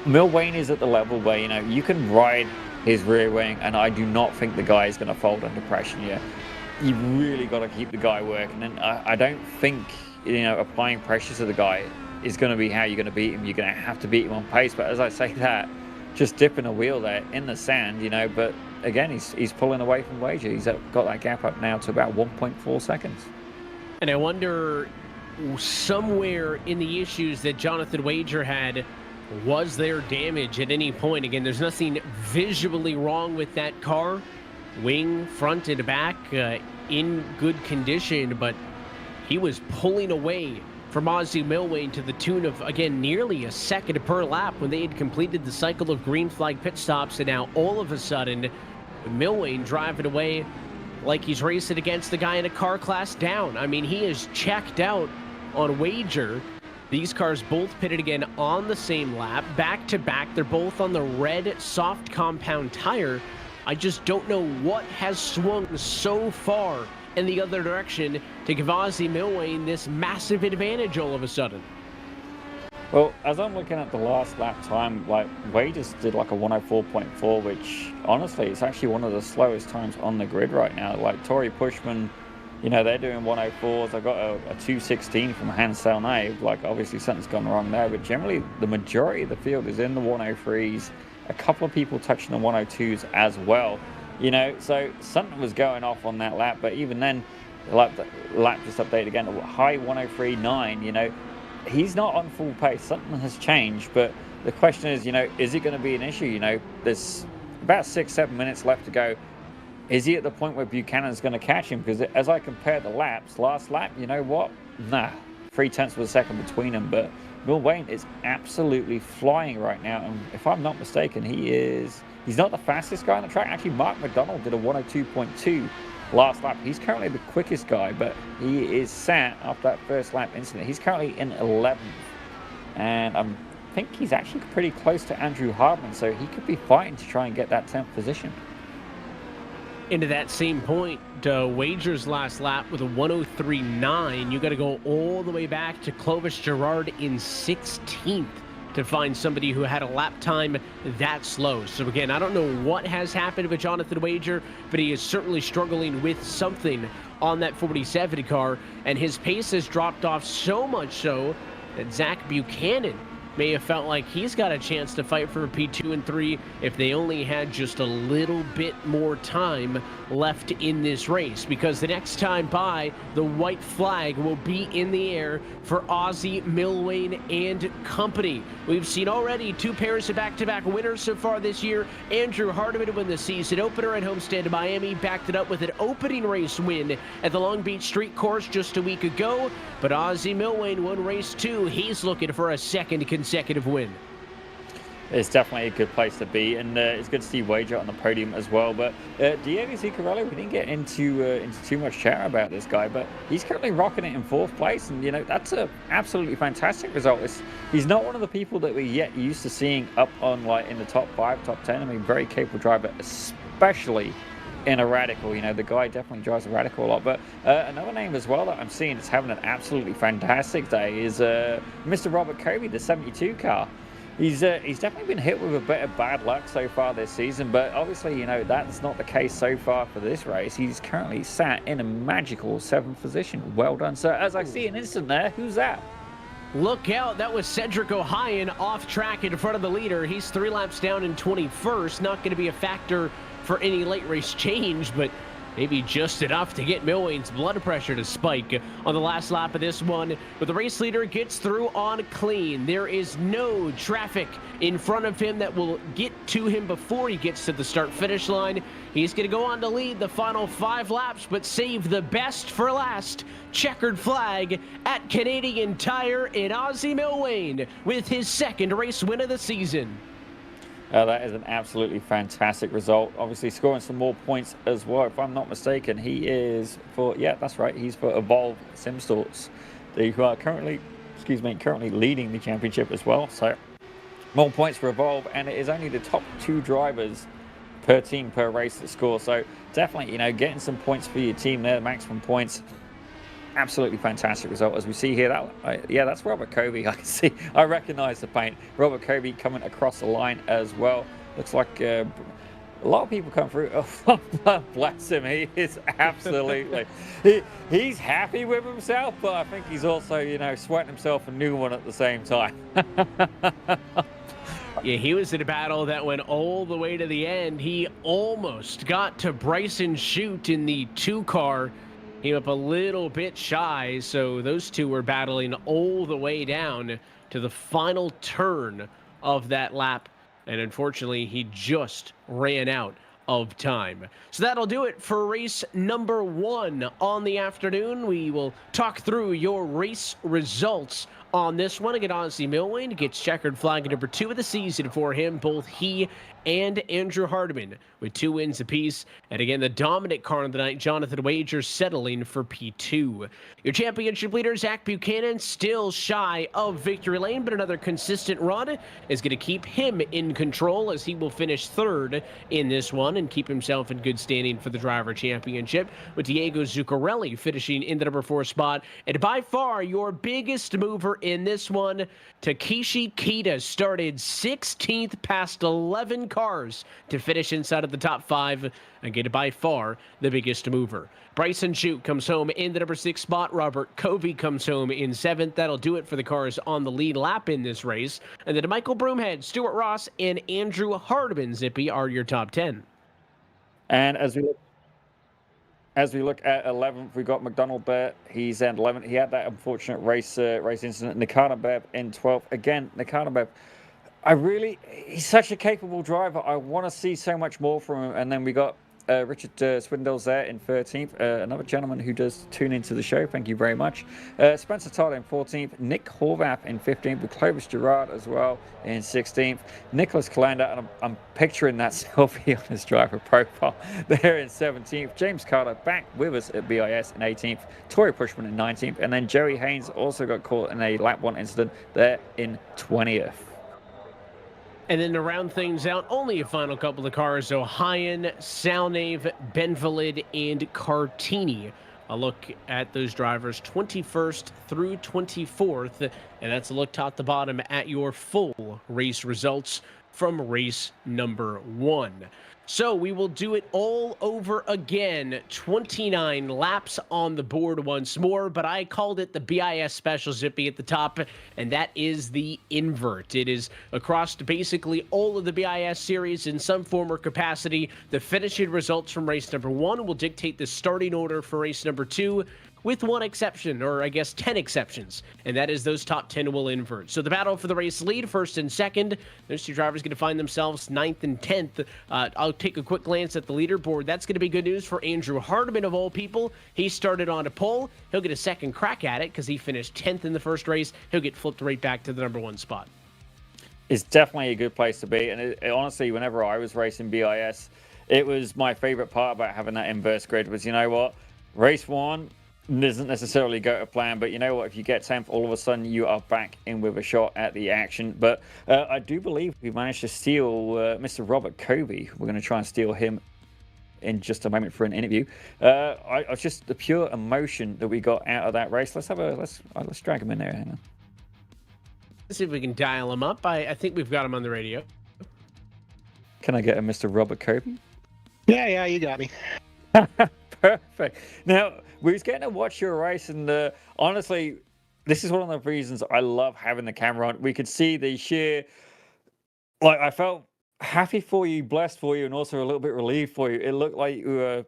Milwayne is at the level where, you know, you can ride his rear wing, and I do not think the guy is going to fold under pressure. Yeah, you really got to keep the guy working, and I don't think, you know, applying pressure to the guy is going to be how you're going to beat him. You're going to have to beat him on pace. But as I say that, just dipping a wheel there in the sand, you know. But again, he's pulling away from Wager. He's got that gap up now to about 1.4 seconds. And I wonder, somewhere in the issues that Jonathan Wager had, was there damage at any point? Again, there's nothing visually wrong with that car. Wing, front and back, in good condition, but he was pulling away from Ozzy Milwayne to the tune of, again, nearly a second per lap when they had completed the cycle of green flag pit stops, and now all of a sudden, Milwayne driving away like he's racing against the guy in a car class down. I mean, he is checked out on Wager. These cars both pitted again on the same lap, back to back. They're both on the red soft compound tire. I just don't know what has swung so far in the other direction to give Ozzy Milwayne this massive advantage all of a sudden. Well, as I'm looking at the last lap time, like, Wade just did like a 104.4, which honestly is actually one of the slowest times on the grid right now. Like, Tory Pushman, you know, they're doing 104s. I got a 216 from Hans Selnay. Like, obviously something's gone wrong there, but generally the majority of the field is in the 103s. A couple of people touching the 102s as well. You know, so something was going off on that lap, but even then, the lap just updated again, high 103.9, you know, he's not on full pace. Something has changed, but the question is, you know, is it going to be an issue? You know, there's about 6-7 minutes left to go. Is he at the point where Buchanan's going to catch him? Because as I compare the laps, last lap, you know what? Nah, 0.3 of a second between them. But Will Wayne is absolutely flying right now. And if I'm not mistaken, he's not the fastest guy on the track. Actually, Mark McDonald did a 102.2 last lap. He's currently the quickest guy, but he is sat after that first lap incident. He's currently in 11th. And I think he's actually pretty close to Andrew Hardman, so he could be fighting to try and get that 10th position. Into that same point, Wager's last lap with a 103.9. You got to go all the way back to Clovis Girard in 16th to find somebody who had a lap time that slow. So again, I don't know what has happened with Jonathan Wager, but he is certainly struggling with something on that 47 car, and his pace has dropped off so much so that Zach Buchanan may have felt like he's got a chance to fight for P2 and 3 if they only had just a little bit more time left in this race, because the next time by, the white flag will be in the air for Ozzie Milwane and company. We've seen already 2 pairs of back-to-back winners so far this year. Andrew Hardman win the season opener at homestand in Miami, backed it up with an opening race win at the Long Beach Street Course just a week ago. But Ozzie Milwane won race 2. He's looking for a second consecutive win. It's definitely a good place to be, and it's good to see Wager on the podium as well. But Diego Zuccarello, we didn't get into too much chat about this guy, but he's currently rocking it in 4th place, and you know that's a absolutely fantastic result. He's not one of the people that we're yet used to seeing up on like in the top 5, top 10. I mean, very capable driver, especially in a radical. You know, the guy definitely drives a radical a lot. But another name as well that I'm seeing that's having an absolutely fantastic day is Mr. Robert Kobe, the 72 car. He's definitely been hit with a bit of bad luck so far this season, but obviously, you know, that's not the case so far for this race. He's currently sat in a magical 7th position. Well done, sir. As I see an instant there, who's that? Look out, that was Cedric O'Hayan off track in front of the leader. He's 3 laps down in 21st. Not going to be a factor for any late race change, but maybe just enough to get Milwane's blood pressure to spike on the last lap of this one. But the race leader gets through on clean. There is no traffic in front of him that will get to him before he gets to the start-finish line. He's going to go on to lead the final 5 laps, but save the best for last. Checkered flag at Canadian Tire in Ozzie Milwane with his 2nd race win of the season. That is an absolutely fantastic result. Obviously scoring some more points as well. If I'm not mistaken, he is for, yeah, that's right, he's for Evolve Simsports, who are currently leading the championship as well. So more points for Evolve, and it is only the top 2 drivers per team per race that score. So definitely, you know, getting some points for your team there, maximum points. Absolutely fantastic result. As we see here, yeah, that's Robert Covey. I can see, I recognize the paint. Robert Covey coming across the line as well. Looks like a lot of people come through. Oh, bless him. He is absolutely, he's happy with himself, but I think he's also, you know, sweating himself a new one at the same time. Yeah, he was in a battle that went all the way to the end. He almost got to Bryson Chute in the 2 car. Came up a little bit shy, so those 2 were battling all the way down to the final turn of that lap, and unfortunately, he just ran out of time. So that'll do it for race number 1 on the afternoon. We will talk through your race results on this one. Again, Ozzie Milwane gets checkered flag number 2 of the season for him. Both he and Andrew Hardman with 2 wins apiece. And again, the dominant car of the night, Jonathan Wager, settling for P2. Your championship leader, Zach Buchanan, still shy of victory lane, but another consistent run is going to keep him in control as he will finish 3rd in this one and keep himself in good standing for the driver championship, with Diego Zuccarelli finishing in the number 4 spot. And by far your biggest mover in this one, Takeshi Kita started 16th past 11 cars to finish inside of the top 5 and get by far the biggest mover. Bryson Chute comes home in the number 6 spot. Robert Covey comes home in 7th. That'll do it for the cars on the lead lap in this race. And then Michael Broomhead, Stuart Ross, and Andrew Hardman, Zippy, are your top 10. And as we look at 11th, we got McDonald there. He's in 11th. He had that unfortunate race incident. Nakano Bev in 12th. Again, Nakano Bev, He's such a capable driver. I want to see so much more from him. And then we got Richard Swindell's there in 13th. Another gentleman who does tune into the show. Thank you very much. Spencer Todd in 14th. Nick Horvath in 15th. With Clovis Gerard as well in 16th. Nicholas Calander, and I'm picturing that selfie on his driver profile there in 17th. James Carter back with us at BIS in 18th. Tory Pushman in 19th. And then Joey Haynes also got caught in a lap 1 incident there in 20th. And then to round things out, only a final couple of cars. Ohio, Salnave, Benvalid, and Cartini. A look at those drivers 21st through 24th. And that's a look top to bottom at your full race results from race number 1. So we will do it all over again. 29 laps on the board once more, but I called it the BIS Special Zippy at the top, and that is the invert. It is across basically all of the BIS series in some form or capacity. The finishing results from race number 1 will dictate the starting order for race number 2. With one exception, or I guess 10 exceptions, and that is those top 10 will invert. So the battle for the race lead, first and second, those two drivers going to find themselves 9th and 10th. I'll take a quick glance at the leaderboard. That's going to be good news for Andrew Hardiman, of all people. He started on a pole. He'll get a second crack at it because he finished 10th in the first race. He'll get flipped right back to the number 1 spot. It's definitely a good place to be, and honestly, whenever I was racing BIS, it was my favorite part about having that inverse grid was, you know what, race 1 doesn't necessarily go to plan, but you know what, if you get 10th, all of a sudden you are back in with a shot at the action. But I do believe we managed to steal Mr. Robert Covey. We're going to try and steal him in just a moment for an interview. I was just the pure emotion that we got out of that race. Let's drag him in there. Hang on. Let's see if we can dial him up. I think we've got him on the radio. Can I get a Mr. Robert Covey? Yeah, you got me. Perfect. Now, we was getting to watch your race, and honestly, this is one of the reasons I love having the camera on. We could see the sheer, like, I felt happy for you, blessed for you, and also a little bit relieved for you. It looked like you were,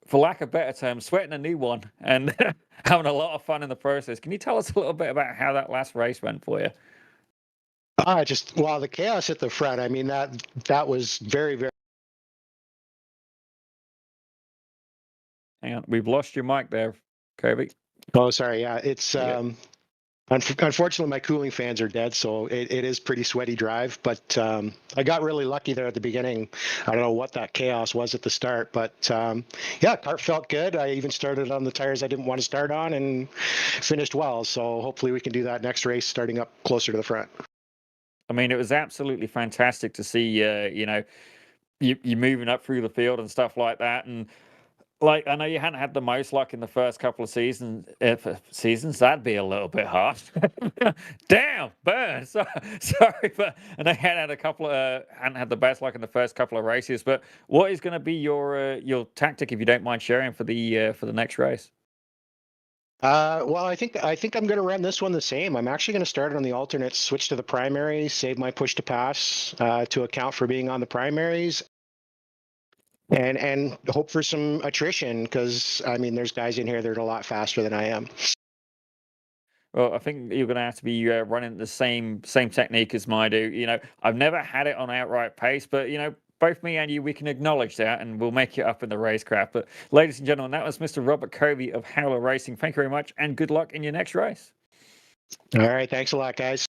for lack of better terms, sweating a new one and having a lot of fun in the process. Can you tell us a little bit about how that last race went for you? The chaos at the front, I mean, that was very, very. Hang on, we've lost your mic there, Kobe. Oh, sorry. Yeah, it's unfortunately my cooling fans are dead, so it is pretty sweaty drive. But I got really lucky there at the beginning. I don't know what that chaos was at the start, but yeah, car felt good. I even started on the tires I didn't want to start on and finished well. So hopefully we can do that next race, starting up closer to the front. I mean, it was absolutely fantastic to see, you moving up through the field and stuff like that. And like, I know you hadn't had the most luck in the first couple of seasons. That'd be a little bit harsh. Damn, burn. Sorry, but and I hadn't had the best luck in the first couple of races. But what is going to be your tactic, if you don't mind sharing, for the next race? I think I'm going to run this one the same. I'm actually going to start on the alternates, switch to the primary, save my push to pass to account for being on the primaries. And hope for some attrition because, I mean, there's guys in here that are a lot faster than I am. Well, I think you're going to have to be running the same technique as I do. You know, I've never had it on outright pace, but, you know, both me and you, we can acknowledge that, and we'll make it up in the racecraft. But, ladies and gentlemen, that was Mr. Robert Covey of Howler Racing. Thank you very much, and good luck in your next race. All right. Thanks a lot, guys.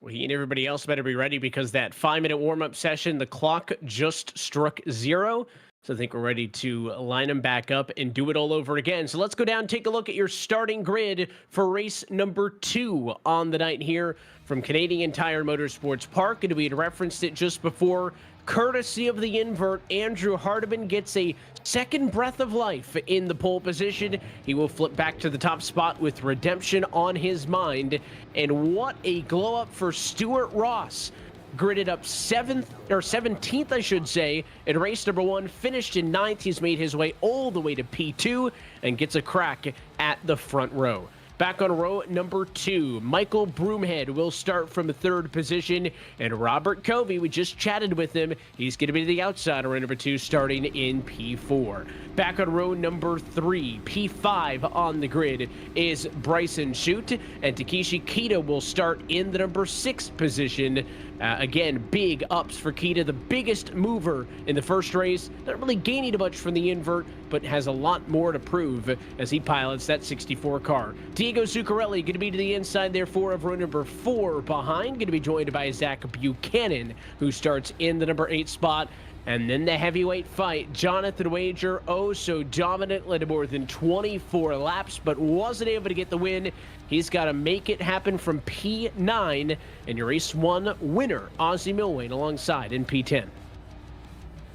Well, he and everybody else better be ready because that 5-minute warm-up session, the clock just struck 0. So I think we're ready to line them back up and do it all over again. So let's go down and take a look at your starting grid for race number 2 on the night here from Canadian Tire Motorsports Park. And we had referenced it just before. Courtesy of the invert, Andrew Hardiman gets a second breath of life in the pole position. He will flip back to the top spot with redemption on his mind. And what a glow up for Stuart Ross. Gridded up 17th, I should say, in race number 1, finished in 9th. He's made his way all the way to P2 and gets a crack at the front row. Back on row number 2, Michael Broomhead will start from 3rd position, and Robert Covey, we just chatted with him. He's going to be the outsider in number 2, starting in P4. Back on row number 3, P5 on the grid is Bryson Shute, and Takeshi Kita will start in the number 6 position. Again, big ups for Kita, the biggest mover in the first race. Not really gaining much from the invert, but has a lot more to prove as he pilots that 64 car. Diego Zuccarelli going to be to the inside, therefore, of row number 4 behind. Going to be joined by Zach Buchanan, who starts in the number 8 spot. And then the heavyweight fight. Jonathan Wager, oh so dominant, led more than 24 laps, but wasn't able to get the win. He's got to make it happen from P9, and your race 1 winner, Ozzie Milwain, alongside in P10.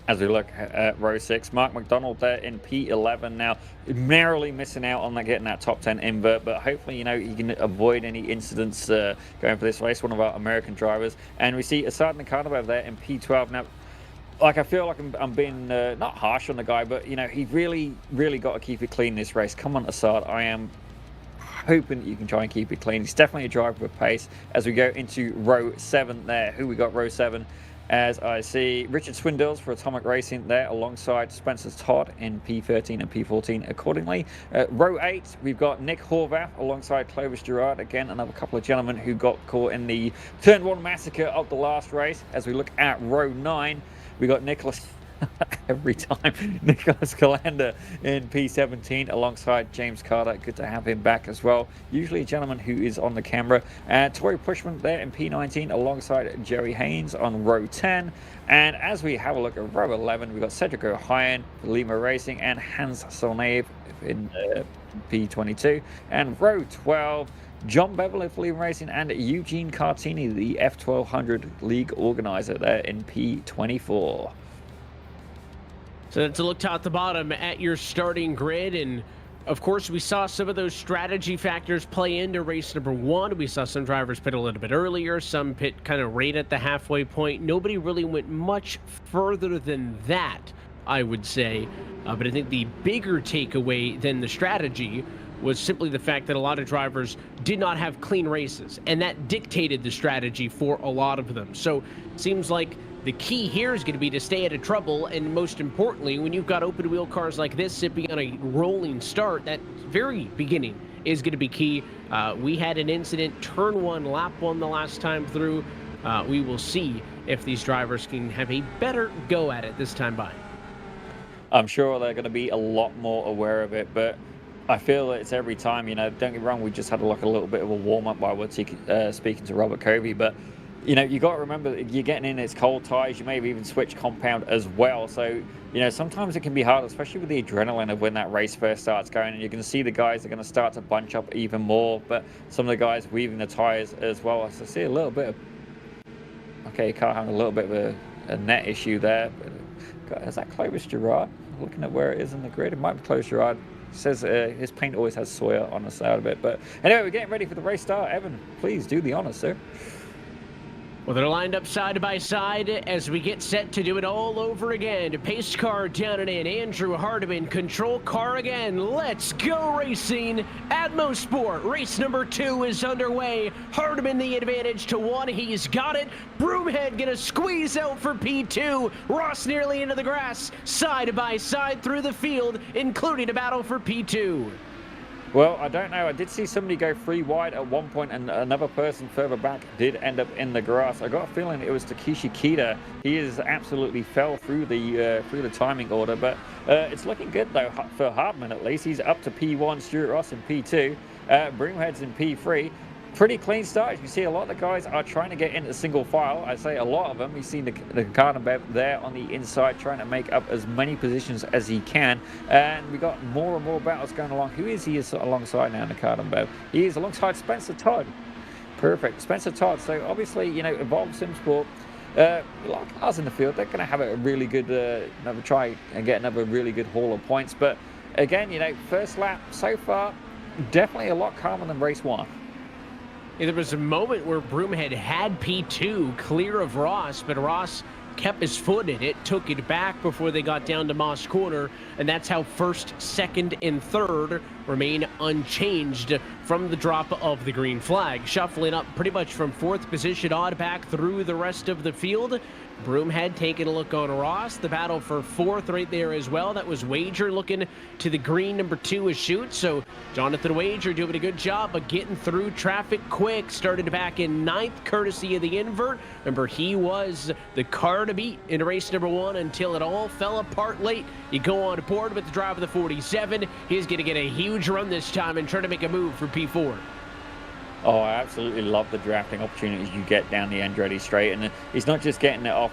As we look at row 6, Mark McDonald there in P11 now, narrowly missing out on getting that top 10 invert, but hopefully, he can avoid any incidents going for this race, one of our American drivers. And we see Asad Nikanov there in P12 now. I feel like I'm being not harsh on the guy, but he really got to keep it clean this race. Come on, Assad. I am hoping that you can try and keep it clean. He's definitely a driver with pace. As we go into row 7 there, who we got row 7? As I see Richard Swindles for Atomic Racing there alongside Spencer Todd in P13 and P14 accordingly. Row 8, we've got Nick Horvath alongside Clovis Gerard. Again, another couple of gentlemen who got caught in the Turn 1 massacre of the last race. As we look at row 9, we got Nicholas, every time, Nicholas Calander in P17 alongside James Carter. Good to have him back as well. Usually a gentleman who is on the camera. Tori Pushman there in P19 alongside Jerry Haynes on row 10. And as we have a look at row 11, we've got Cedric O'Hyan, Lima Racing, and Hans Solnave in P22. And row 12, John Beverly for Lima Racing and Eugene Cartini, the F1200 League organizer there in P24. So that's a look top to bottom at your starting grid. And of course, we saw some of those strategy factors play into race number 1. We saw some drivers pit a little bit earlier, some pit kind of right at the halfway point. Nobody really went much further than that, I would say. But I think the bigger takeaway than the strategy was simply the fact that a lot of drivers did not have clean races, and that dictated the strategy for a lot of them. So it seems like the key here is going to be to stay out of trouble, and most importantly, when you've got open wheel cars like this sipping on a rolling start, that very beginning is going to be key. We had an incident, turn 1, lap 1 the last time through. We will see if these drivers can have a better go at it this time by. I'm sure they're going to be a lot more aware of it, but I feel that it's every time, don't get me wrong, we just had a little bit of a warm-up while we're speaking to Robert Covey, but you got to remember that you're getting in, it's cold tires, you may have even switched compound as well, so sometimes it can be hard, especially with the adrenaline of when that race first starts going, and you're going to see the guys are going to start to bunch up even more, but some of the guys weaving the tires as well. So I see a little bit of, okay, car having a little bit of a net issue there, but is that Clovis Gerard? Looking at where it is in the grid, it might be Clovis Gerard. Says his paint always has Sawyer on the side of it. But anyway, we're getting ready for the race start. Evan, please do the honors, sir. Well, they're lined up side by side as we get set to do it all over again. Pace car down and in. Andrew Hardiman, control car again. Let's go racing at Mosport. Race number 2 is underway. Hardiman the advantage to 1. He's got it. Broomhead gonna squeeze out for P2. Ross nearly into the grass. Side by side through the field, including a battle for P2. Well, I don't know. I did see somebody go 3 wide at one point, and another person further back did end up in the grass. I got a feeling it was Takeshi Kita. He is absolutely fell through the timing order, but it's looking good though for Hardman at least. He's up to P1. Stuart Ross in P2. Broomhead's in P3. Pretty clean start. You see a lot of the guys are trying to get into single file. I say a lot of them. You see the Cardenbev there on the inside trying to make up as many positions as he can. And we got more and more battles going along. Who is he alongside now, the Cardenbev? He is alongside Spencer Todd. Perfect. Spencer Todd. So obviously, Evolve SimSport, a lot of cars in the field, they're going to have a really good, try and get another really good haul of points. But again, first lap so far, definitely a lot calmer than race 1. Yeah, there was a moment where Broomhead had P2 clear of Ross, but Ross kept his foot in it, took it back before they got down to Moss Corner, and that's how first, second, and third remain unchanged from the drop of the green flag. Shuffling up pretty much from 4th position on back through the rest of the field. Broomhead taking a look on Ross. The battle for 4th right there as well. That was Wager looking to the green number 2 as shoot. So Jonathan Wager doing a good job of getting through traffic quick. Started back in 9th courtesy of the invert. Remember, he was the car to beat in race number 1 until it all fell apart late. You go on board with the drive of the 47. He's going to get a huge run this time and try to make a move for P4. Oh, I absolutely love the drafting opportunities you get down the Andretti straight. And he's not just getting it off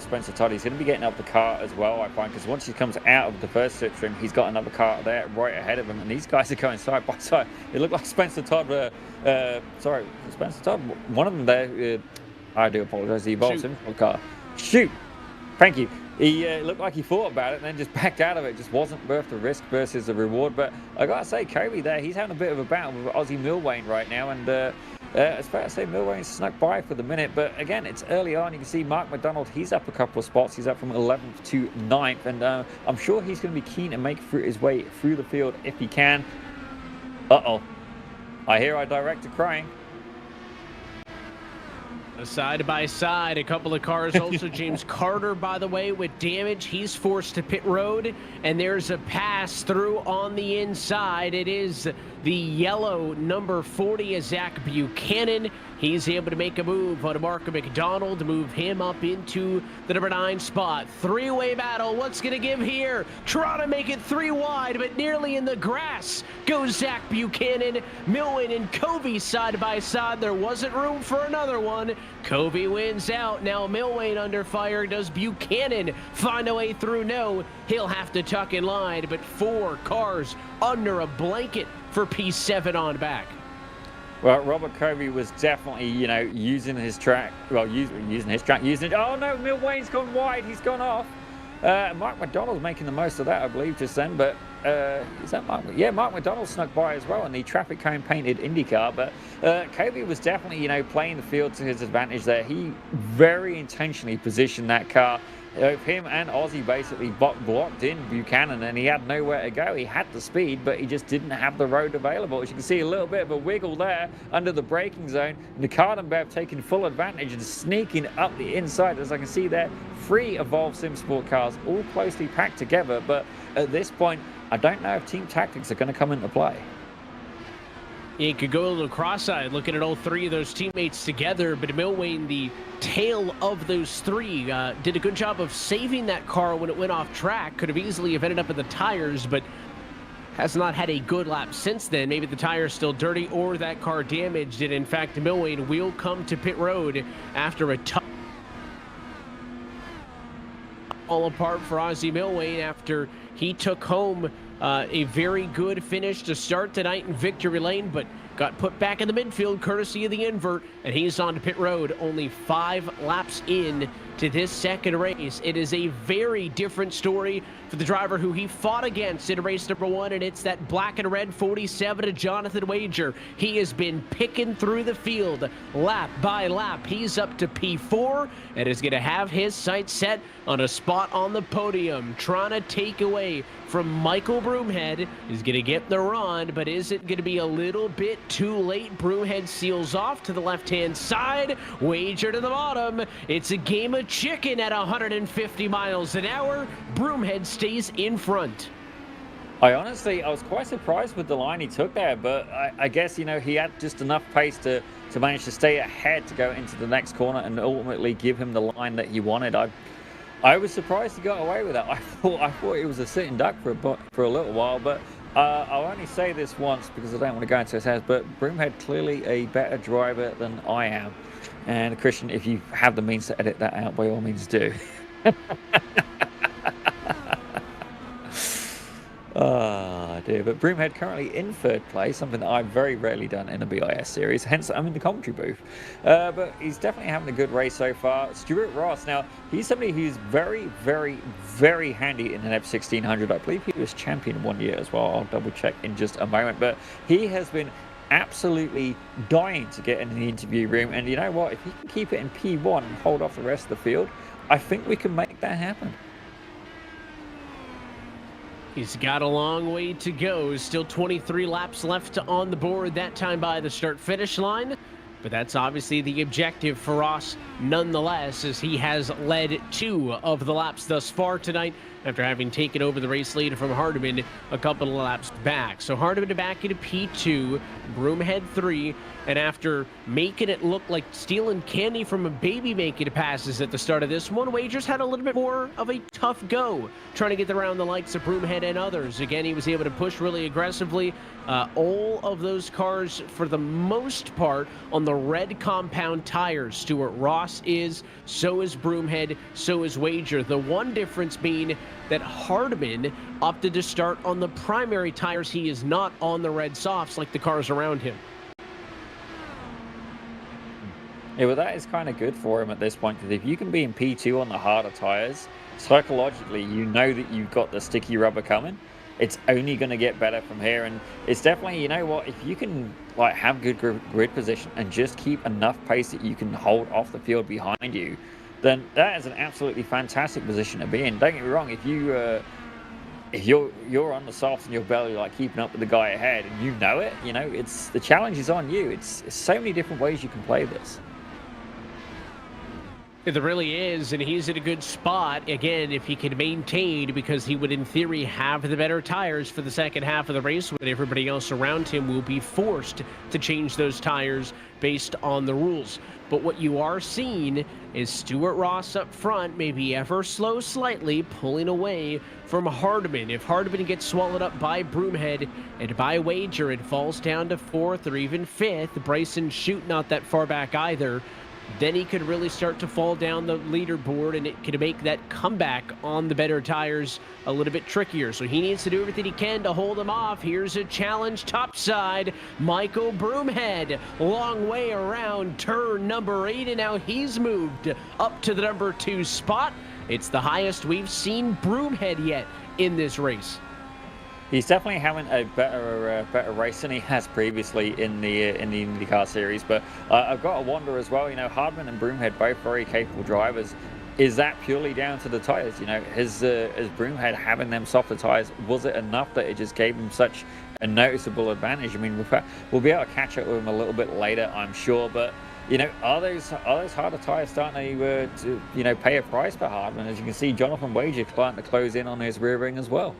Spencer Todd, he's going to be getting up the kart as well, I find, because once he comes out of the first slipstream, he's got another kart there right ahead of him. And these guys are going side by side. It looked like Spencer Todd, Spencer Todd, one of them there, I do apologize, he evolved him for the car. Shoot! Thank you. He looked like he thought about it and then just backed out of it. Just wasn't worth the risk versus the reward. But I got to say, Kobe there, he's having a bit of a battle with Ozzie Milwain right now. And it's fair to say Milwain snuck by for the minute. But again, it's early on. You can see Mark McDonald, he's up a couple of spots. He's up from 11th to 9th. And I'm sure he's going to be keen to make his way through the field if he can. Uh-oh. I hear our director crying. Side by side, a couple of cars. Also, James Carter, by the way, with damage. He's forced to pit road, and there's a pass through on the inside. It is the yellow number 40, Zach Buchanan. He's able to make a move on Mark McDonald to move him up into the number 9 spot. Three-way battle. What's going to give here? Trying to make it 3 wide, but nearly in the grass goes Zach Buchanan. Milwain and Covey side by side. There wasn't room for another one. Covey wins out. Now Milwain under fire. Does Buchanan find a way through? No. He'll have to tuck in line, but 4 cars under a blanket for P7 on back. Well, Robert Covey was definitely, using his track. Well, using his track. Oh, no, Milwain's gone wide. He's gone off. Mark McDonald's making the most of that, I believe, just then. But is that Mark? Yeah, Mark McDonald snuck by as well in the traffic cone painted IndyCar. But Covey was definitely, playing the field to his advantage there. He very intentionally positioned that car. Him and Ozzie basically blocked in Buchanan, and he had nowhere to go. He had the speed, but he just didn't have the road available. As you can see, a little bit of a wiggle there under the braking zone. Nicard and Bev taking full advantage and sneaking up the inside. As I can see there, 3 Evolve Sim Sport cars all closely packed together. But at this point, I don't know if team tactics are going to come into play. You could go a little cross-eyed looking at all 3 of those teammates together, but Milwain, the tail of those 3, did a good job of saving that car when it went off track. Could have easily have ended up in the tires, but has not had a good lap since then. Maybe the tire's still dirty or that car damaged. And in fact, Milwain will come to pit road after a tough all apart for Ozzie Milwain after he took home a very good finish to start tonight in victory lane, but got put back in the midfield courtesy of the invert, and he's on to pit road only 5 laps in to this second race. It is a very different story for the driver who he fought against in race number 1, and it's that black and red 47 to Jonathan Wager. He has been picking through the field lap by lap. He's up to P4 and is going to have his sights set on a spot on the podium, trying to take away from Michael Broomhead. He's going to get the run, but is it going to be a little bit too late? Broomhead seals off to the left-hand side. Wager to the bottom. It's a game of chicken at 150 miles an hour. Broomhead stays in front. I was quite surprised with the line he took there, but I guess, he had just enough pace to manage to stay ahead to go into the next corner and ultimately give him the line that he wanted. I was surprised he got away with that. I thought it was a sitting duck for a little while, but I'll only say this once because I don't want to go into his house, but Broomhead clearly a better driver than I am. And Christian, if you have the means to edit that out, by all means do. Oh dear, but Broomhead currently in 3rd place, something that I've very rarely done in a BIS series, hence I'm in the commentary booth. But he's definitely having a good race so far. Stuart Ross, now, he's somebody who's very, very, very handy in an F1600. I believe he was champion 1 year as well. I'll double check in just a moment. But he has been absolutely dying to get in the interview room. And you know what? If he can keep it in P1 and hold off the rest of the field, I think we can make that happen. He's got a long way to go. Still 23 laps left on the board, that time by the start-finish line. But that's obviously the objective for Ross nonetheless, as he has led 2 of the laps thus far tonight after having taken over the race lead from Hardiman a couple of laps back. So Hardiman back into P2, Broomhead 3, and after making it look like stealing candy from a baby making passes at the start of this one, Wagers had a little bit more of a tough go trying to get around the likes of Broomhead and others. Again, he was able to push really aggressively. All of those cars, for the most part, on the red compound tires. Stuart Ross is, so is Broomhead, so is Wager. The one difference being that Hardiman opted to start on the primary tires. He is not on the red softs like the cars around him. Yeah, well, that is kind of good for him at this point, because if you can be in P2 on the harder tires, psychologically, you know that you've got the sticky rubber coming. It's only going to get better from here, and it's definitely, you know what, if you can like have good grid position and just keep enough pace that you can hold off the field behind you, then that is an absolutely fantastic position to be in. Don't get me wrong, if you're on the softs and you're barely like keeping up with the guy ahead, and you know it, you know, it's the challenge is on you. It's so many different ways you can play this. There really is, and he's in a good spot, again, if he can maintain, because he would, in theory, have the better tires for the second half of the race, when everybody else around him will be forced to change those tires based on the rules. But what you are seeing is Stuart Ross up front, maybe ever slow slightly, pulling away from Hardiman. If Hardiman gets swallowed up by Broomhead and by Wager, it falls down to 4th or even 5th. Bryson Shute not that far back either. Then he could really start to fall down the leaderboard, and it could make that comeback on the better tires a little bit trickier. So he needs to do everything he can to hold him off. Here's a challenge topside. Michael Broomhead, long way around turn number 8, and now he's moved up to the number 2 spot. It's the highest we've seen Broomhead yet in this race. He's definitely having a better race than he has previously in the IndyCar series. But I've got to wonder as well, you know, Hardman and Broomhead, both very capable drivers. Is that purely down to the tires? You know, is Broomhead having them softer tires, was it enough that it just gave him such a noticeable advantage? I mean, we'll be able to catch up with him a little bit later, I'm sure. But you know, are those harder tires starting to you know, pay a price for Hardman? As you can see, Jonathan Wager starting to close in on his rear ring as well.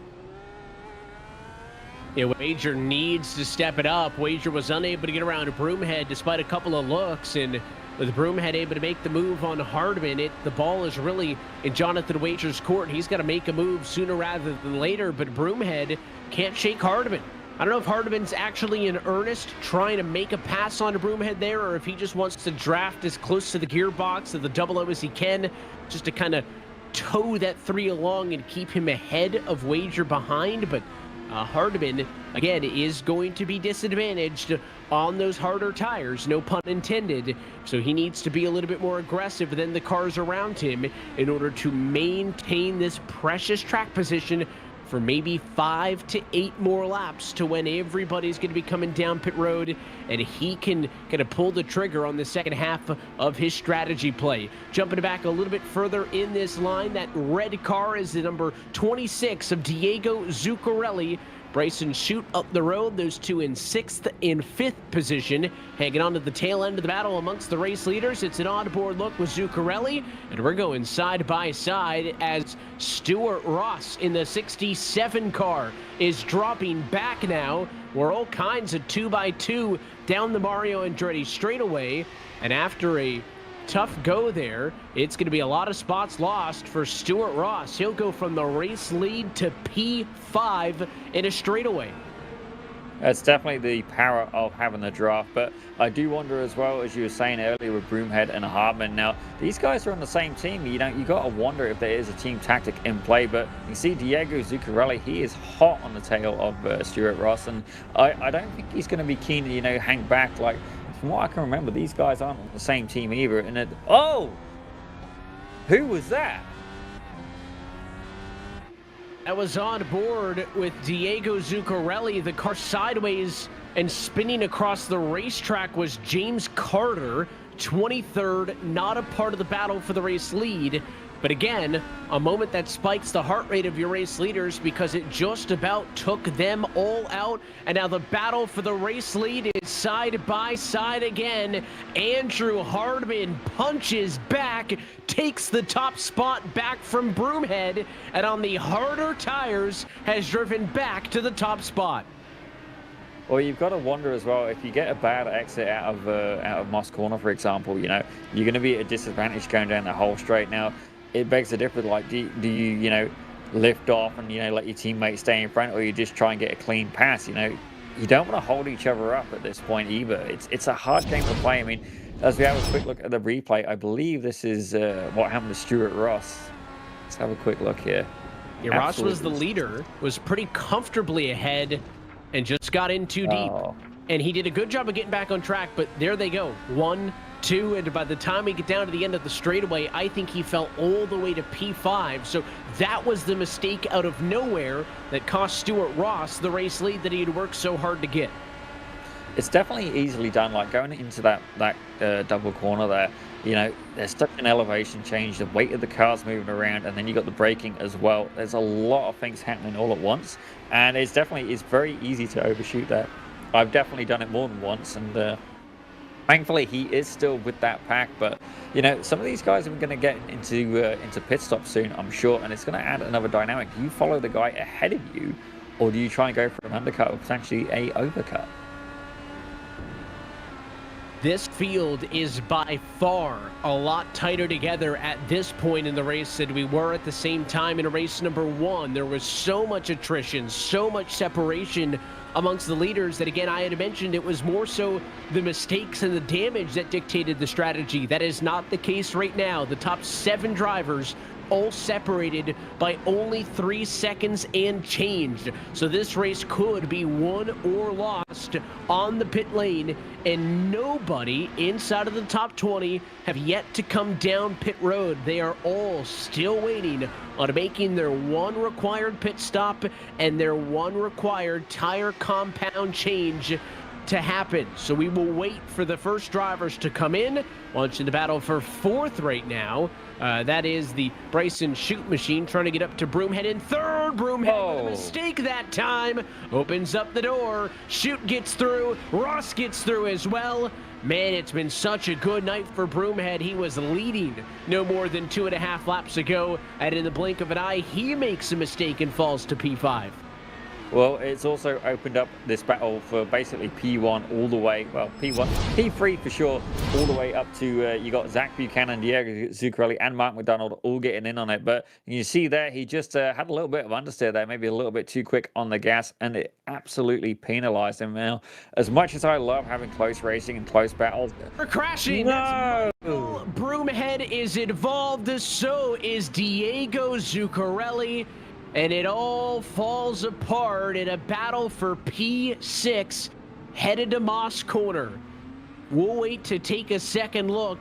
Yeah, Wager needs to step it up. Wager was unable to get around Broomhead despite a couple of looks, and with Broomhead able to make the move on Hardman, the ball is really in Jonathan Wager's court. He's got to make a move sooner rather than later, but Broomhead can't shake Hardman. I don't know if Hardman's actually in earnest trying to make a pass on Broomhead there, or if he just wants to draft as close to the gearbox of the double O as he can, just to kind of tow that 3 along and keep him ahead of Wager behind. But Hardman, again, is going to be disadvantaged on those harder tires, no pun intended. So he needs to be a little bit more aggressive than the cars around him in order to maintain this precious track position for maybe 5 to 8 more laps to when everybody's going to be coming down pit road and he can kind of pull the trigger on the second half of his strategy play. Jumping back a little bit further in this line, that red car is the number 26 of Diego Zuccarelli. Bryson Shute up the road, those two in 6th and 5th position, hanging on to the tail end of the battle amongst the race leaders. It's an onboard look with Zuccarelli, and we're going side by side as Stuart Ross in the 67 car is dropping back now. We're all kinds of 2x2 down the Mario Andretti straightaway, and after a tough go there, it's going to be a lot of spots lost for Stuart Ross. He'll go from the race lead to P5 in a straightaway. That's definitely the power of having the draft, but I do wonder as well, as you were saying earlier with Broomhead and Hardman. Now, these guys are on the same team. You got to wonder if there is a team tactic in play, but you see Diego Zuccarelli, he is hot on the tail of Stuart Ross, and I don't think he's going to be keen to, hang back. Like, from what I can remember, these guys aren't on the same team either. And oh, who was that? That was on board with Diego Zuccarelli. The car sideways and spinning across the racetrack was James Carter. 23rd, not a part of the battle for the race lead. But again, a moment that spikes the heart rate of your race leaders because it just about took them all out. And now the battle for the race lead is side by side again. Andrew Hardman punches back, takes the top spot back from Broomhead, and on the harder tires has driven back to the top spot. Well, you've got to wonder as well, if you get a bad exit out of Moss Corner, for example, you know, you're going to be at a disadvantage going down the whole straight. Now, it begs the difference, like, do you, you know, lift off and, you know, let your teammates stay in front, or you just try and get a clean pass? You know, you don't want to hold each other up at this point either. It's a hard game to play. I mean, as we have a quick look at the replay, I believe this is what happened to Stuart Ross. Let's have a quick look here. Yeah, Ross was the leader, was pretty comfortably ahead, and just got in too deep. And he did a good job of getting back on track, but there they go. 1, 2, and by the time we get down to the end of the straightaway, I think he fell all the way to P5. So that was the mistake out of nowhere that cost Stuart Ross the race lead that he had worked so hard to get. It's definitely easily done, like going into that double corner there. You know, there's such an elevation change, the weight of the car's moving around, and then you got the braking as well. There's a lot of things happening all at once, and it's very easy to overshoot that. I've definitely done it more than once, and thankfully he is still with that pack. But you know, some of these guys are going to get into pit stop soon, I'm sure, and it's going to add another dynamic. Do you follow the guy ahead of you, or do you try and go for an undercut or potentially a overcut? This field is by far a lot tighter together at this point in the race than we were at the same time in race number 1. There was so much attrition, so much separation amongst the leaders that, again, I had mentioned it was more so the mistakes and the damage that dictated the strategy. That is not the case right now. The top 7 drivers all separated by only 3 seconds and change. So this race could be won or lost on the pit lane, and nobody inside of the top 20 have yet to come down pit road. They are all still waiting on making their one required pit stop and their one required tire compound change to happen. So we will wait for the first drivers to come in. Launching the battle for 4th right now. That is the Bryson Shoot Machine trying to get up to Broomhead in 3rd. Broomhead with a mistake that time. Opens up the door. Shoot gets through. Ross gets through as well. Man, it's been such a good night for Broomhead. He was leading no more than 2.5 laps ago, and in the blink of an eye, he makes a mistake and falls to P5. Well, it's also opened up this battle for basically P1 all the way, well, P1, P3 for sure, all the way up to, you got Zach Buchanan, Diego Zuccarelli, and Mark McDonald all getting in on it. But you see there, he just had a little bit of understeer there, maybe a little bit too quick on the gas, and it absolutely penalized him. Now, as much as I love having close racing and close battles... We're crashing! No! Broomhead is involved, so is Diego Zuccarelli. And it all falls apart in a battle for P6 headed to Moss Corner. We'll wait to take a second look,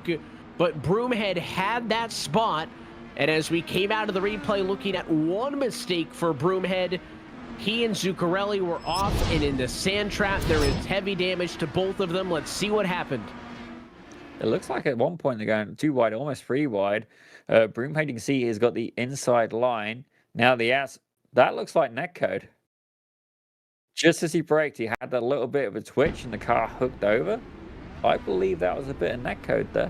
but Broomhead had that spot. And as we came out of the replay looking at one mistake for Broomhead, he and Zuccarelli were off and in the sand trap. There is heavy damage to both of them. Let's see what happened. It looks like at one point they're going 2 wide, almost 3 wide. Broomhead, you can see, has got the inside line. Now the ass, that looks like netcode. Just as he braked, he had that little bit of a twitch and the car hooked over. I believe that was a bit of netcode there.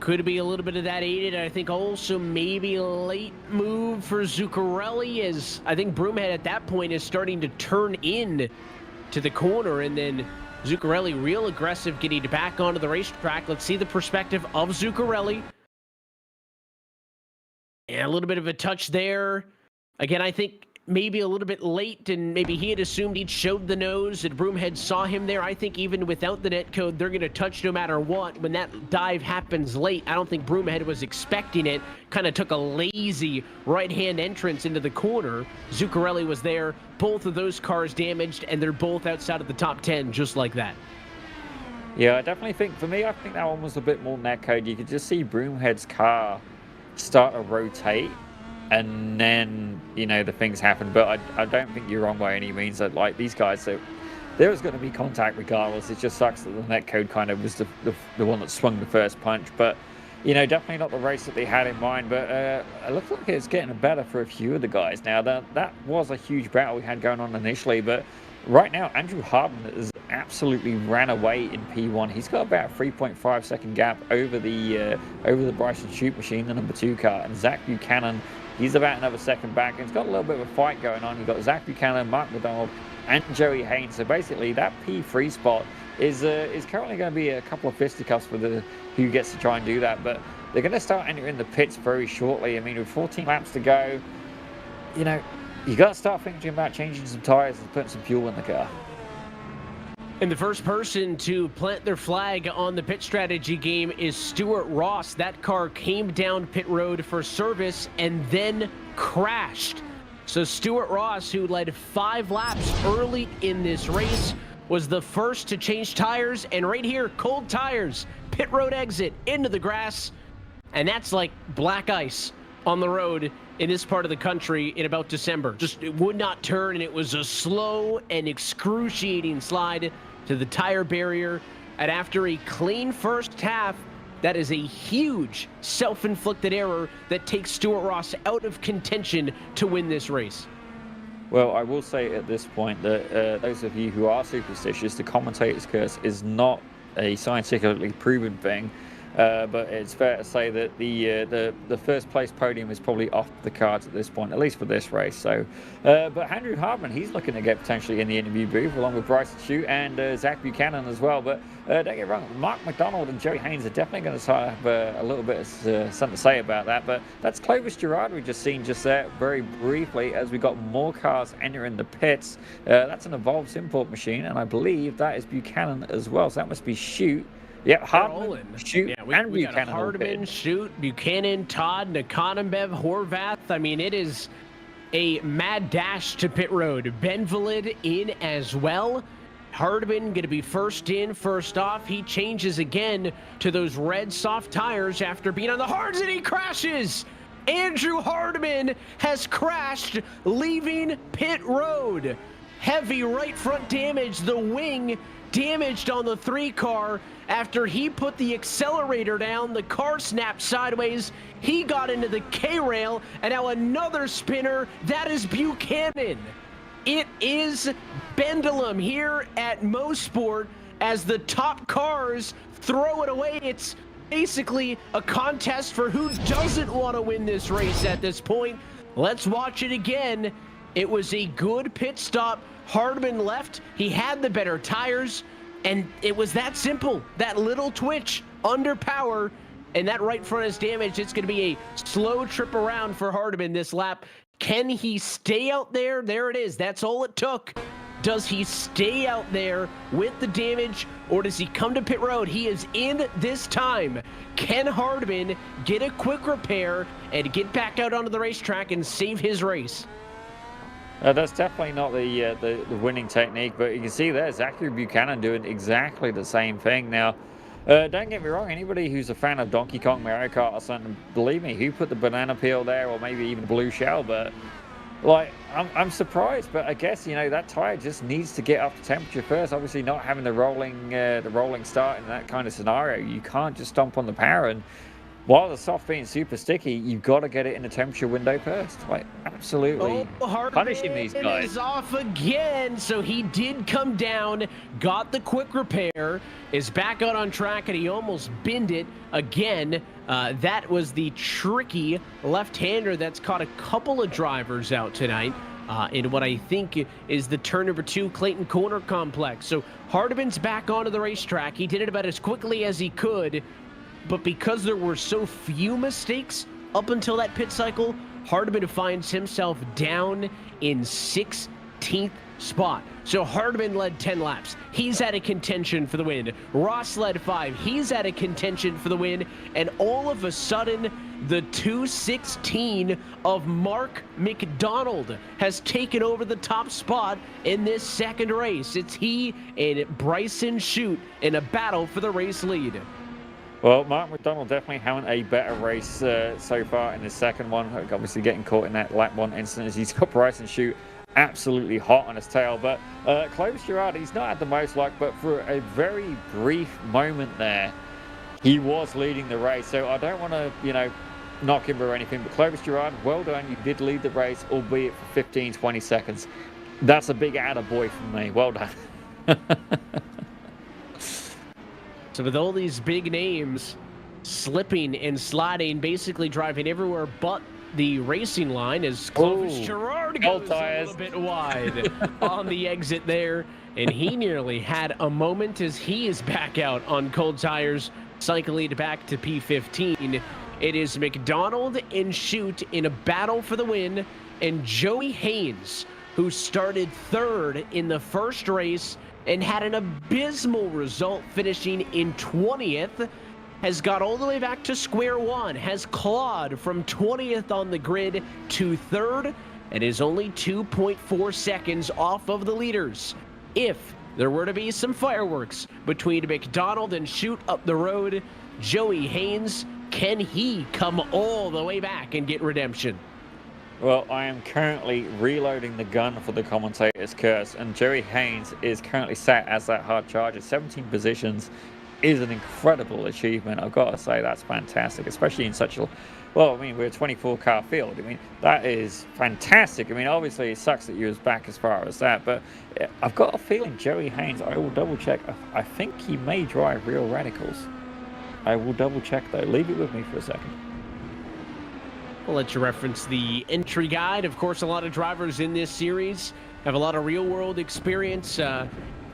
Could be a little bit of that aided. I think also maybe a late move for Zuccarelli, as I think Broomhead at that point is starting to turn in to the corner, and then Zuccarelli real aggressive getting back onto the racetrack. Let's see the perspective of Zuccarelli. Yeah, a little bit of a touch there. Again, I think maybe a little bit late, and maybe he had assumed he'd showed the nose and Broomhead saw him there. I think even without the net code, they're going to touch no matter what. When that dive happens late, I don't think Broomhead was expecting it. Kind of took a lazy right-hand entrance into the corner. Zuccarelli was there. Both of those cars damaged, and they're both outside of the top 10 just like that. Yeah, I definitely think, for me, I think that one was a bit more netcode. You could just see Broomhead's car start to rotate, and then, you know, the things happen. But I don't think you're wrong by any means. Like, these guys, so there was going to be contact regardless. It just sucks that the net code kind of was the one that swung the first punch. But, you know, definitely not the race that they had in mind. But it looks like it's getting better for a few of the guys now. That was a huge battle we had going on initially. But right now, Andrew Hardman has absolutely ran away in P1. He's got about a 3.5 second gap over the Bryson Shoot machine, the number 2 car. And Zach Buchanan, he's about another second back. And it's got a little bit of a fight going on. You've got Zach Buchanan, Mark McDonald, and Joey Haynes. So basically, that P3 spot is currently going to be a couple of fisticuffs for who gets to try and do that. But they're going to start entering the pits very shortly. I mean, with 14 laps to go, you know, you got to start thinking about changing some tires and putting some fuel in the car. And the first person to plant their flag on the pit strategy game is Stuart Ross. That car came down pit road for service and then crashed. So Stuart Ross, who led 5 laps early in this race, was the first to change tires. And right here, cold tires, pit road exit into the grass. And that's like black ice on the road in this part of the country in about December. Just, it would not turn, and it was a slow and excruciating slide to the tire barrier. And after a clean first half, that is a huge self-inflicted error that takes Stuart Ross out of contention to win this race. Well, I will say at this point that those of you who are superstitious, the commentator's curse is not a scientifically proven thing. But it's fair to say that the first place podium is probably off the cards at this point, at least for this race. So, but Andrew Hardman, he's looking to get potentially in the interview booth along with Bryson Shute and Zach Buchanan as well. But don't get wrong, Mark McDonald and Joey Haynes are definitely going to have a little bit of something to say about that. But that's Clovis Girard we just seen just there very briefly as we got more cars entering the pits. That's an Evolved Import machine, and I believe that is Buchanan as well. So that must be Shute. Yeah, Hardman, Shute, and we Buchanan. Got Hardman, Shute, Buchanan, Todd, Nakonenbev, Horvath. I mean, it is a mad dash to pit road. Ben Valid in as well. Hardman going to be first in, first off. He changes again to those red soft tires after being on the hards, and he crashes. Andrew Hardman has crashed, leaving pit road. Heavy right front damage. The wing damaged on the 3 car. After he put the accelerator down, the car snapped sideways. He got into the K-rail, and now another spinner. That is Buchanan. It is Pendulum here at Mosport as the top cars throw it away. It's basically a contest for who doesn't want to win this race at this point. Let's watch it again. It was a good pit stop. Hardman left. He had the better tires. And it was that simple, that little twitch under power, and that right front is damaged. It's going to be a slow trip around for Hardman this lap. Can he stay out there? There it is. That's all it took. Does he stay out there with the damage, or does he come to pit road? He is in this time. Can Hardman get a quick repair and get back out onto the racetrack and save his race? That's definitely not the winning technique, but you can see there Zachary Buchanan doing exactly the same thing. Now, don't get me wrong, anybody who's a fan of Donkey Kong Mario Kart or something, believe me, who put the banana peel there or maybe even blue shell, but like I'm surprised, but I guess, you know, that tire just needs to get up to temperature first. Obviously not having the rolling start in that kind of scenario, you can't just stomp on the power. And while the soft being super sticky, you've got to get it in the temperature window first. Like, absolutely punishing these guys. Is off again, so he did come down, got the quick repair, is back out on track, and he almost binned it again. That was the tricky left-hander that's caught a couple of drivers out tonight in what I think is the turn number 2 Clayton Corner complex. So Hardman's back onto the racetrack. He did it about as quickly as he could. But because there were so few mistakes up until that pit cycle, Hardman finds himself down in 16th spot. So Hardman led 10 laps. He's out of contention for the win. Ross led 5. He's out of contention for the win. And all of a sudden, the 216 of Mark McDonald has taken over the top spot in this second race. It's he and Bryson Shute in a battle for the race lead. Well, Mark McDonald definitely having a better race so far in the second one. Obviously getting caught in that lap 1 incident as he's got Bryson Shute absolutely hot on his tail. But Clovis Girard, he's not had the most luck, but for a very brief moment there, he was leading the race. So I don't want to, knock him or anything, but Clovis Girard, well done. You did lead the race, albeit for 15, 20 seconds. That's a big attaboy from me. Well done. So with all these big names slipping and sliding, basically driving everywhere but the racing line, as Clovis Girard goes a little bit wide on the exit there, and he nearly had a moment as he is back out on cold tires, cycling back to P15. It is McDonald and Chute in a battle for the win, and Joey Haynes, who started third in the first race and had an abysmal result, finishing in 20th, has got all the way back to square one, has clawed from 20th on the grid to third, and is only 2.4 seconds off of the leaders. If there were to be some fireworks between McDonald and Chute up the road, Joey Haynes, can he come all the way back and get redemption? Well, I am currently reloading the gun for the commentator's curse, and Joey Haynes is currently sat as that hard charger. 17 positions is an incredible achievement. I've got to say, that's fantastic, especially in such a, well, I mean, we're a 24-car field. I mean, that is fantastic. I mean, obviously, it sucks that you was back as far as that, but I've got a feeling Joey Haynes, I will double check, I think he may drive real radicals. I will double check, though. Leave it with me for a second. We'll let you reference the entry guide. Of course, a lot of drivers in this series have a lot of real-world experience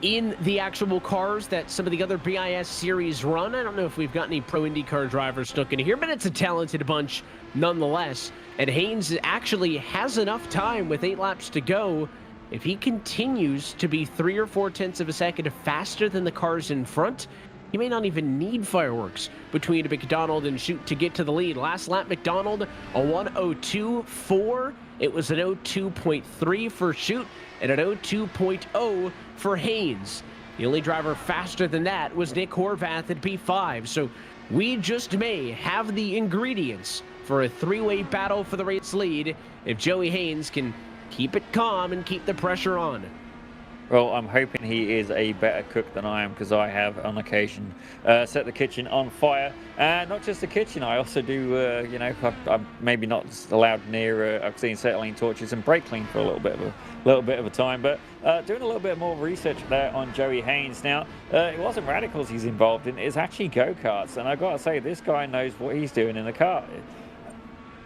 in the actual cars that some of the other BIS series run. I don't know if we've got any Pro IndyCar drivers stuck in here, but it's a talented bunch nonetheless. And Haynes actually has enough time with 8 laps to go. If he continues to be 3 or 4 tenths of a second faster than the cars in front, he may not even need fireworks between McDonald and Chute to get to the lead. Last lap, McDonald, a 1:02.4. It was an 02.3 for Chute and an 02.0 for Haynes. The only driver faster than that was Nick Horvath at P5. So we just may have the ingredients for a 3-way battle for the race lead if Joey Haynes can keep it calm and keep the pressure on. Well, I'm hoping he is a better cook than I am, because I have, on occasion, set the kitchen on fire. Not just the kitchen, I also do, I'm maybe not allowed near acetylene torches and brake clean for a little bit of a time. But doing a little bit more research there on Joey Haynes. Now, it wasn't radicals he's involved in, it's actually go-karts. And I've got to say, this guy knows what he's doing in the car.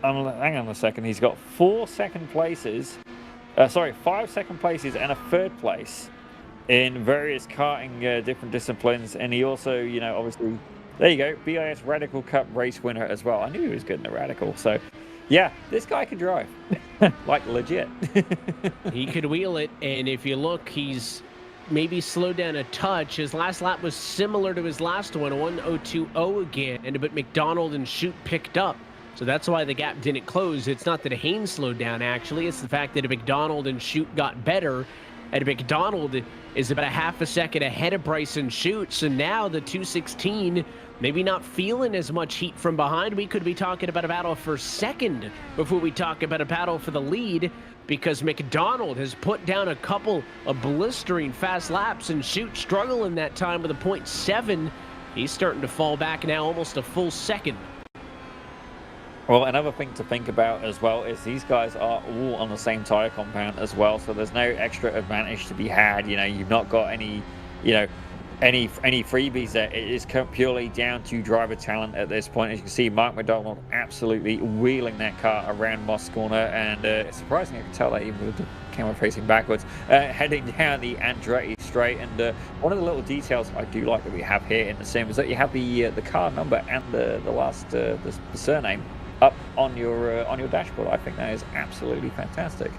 Hang on a second, he's got 5 second places and a 3rd place in various karting different disciplines. And he also, obviously, there you go, BIS Radical Cup race winner as well. I knew he was good in the Radical. So, yeah, this guy can drive. Like, legit. He could wheel it, and if you look, he's maybe slowed down a touch. His last lap was similar to his last one, 1:02.0 again, but McDonald and Chute picked up. So that's why the gap didn't close. It's not that Haynes slowed down, actually. It's the fact that McDonald and Chute got better. And McDonald is about a half a second ahead of Bryson Chute. So now the 216, maybe not feeling as much heat from behind. We could be talking about a battle for second before we talk about a battle for the lead, because McDonald has put down a couple of blistering fast laps, and Chute struggling that time with a 0.7. He's starting to fall back now almost a full second. Well, another thing to think about as well is these guys are all on the same tire compound as well, so there's no extra advantage to be had. You've not got any freebies there. It is purely down to driver talent at this point. As you can see, Mark McDonald absolutely wheeling that car around Moss Corner, and surprisingly, I can tell that even with the camera facing backwards, heading down the Andretti straight. And one of the little details I do like that we have here in the sim is that you have the car number and the last the surname up on your dashboard. I think that is absolutely fantastic.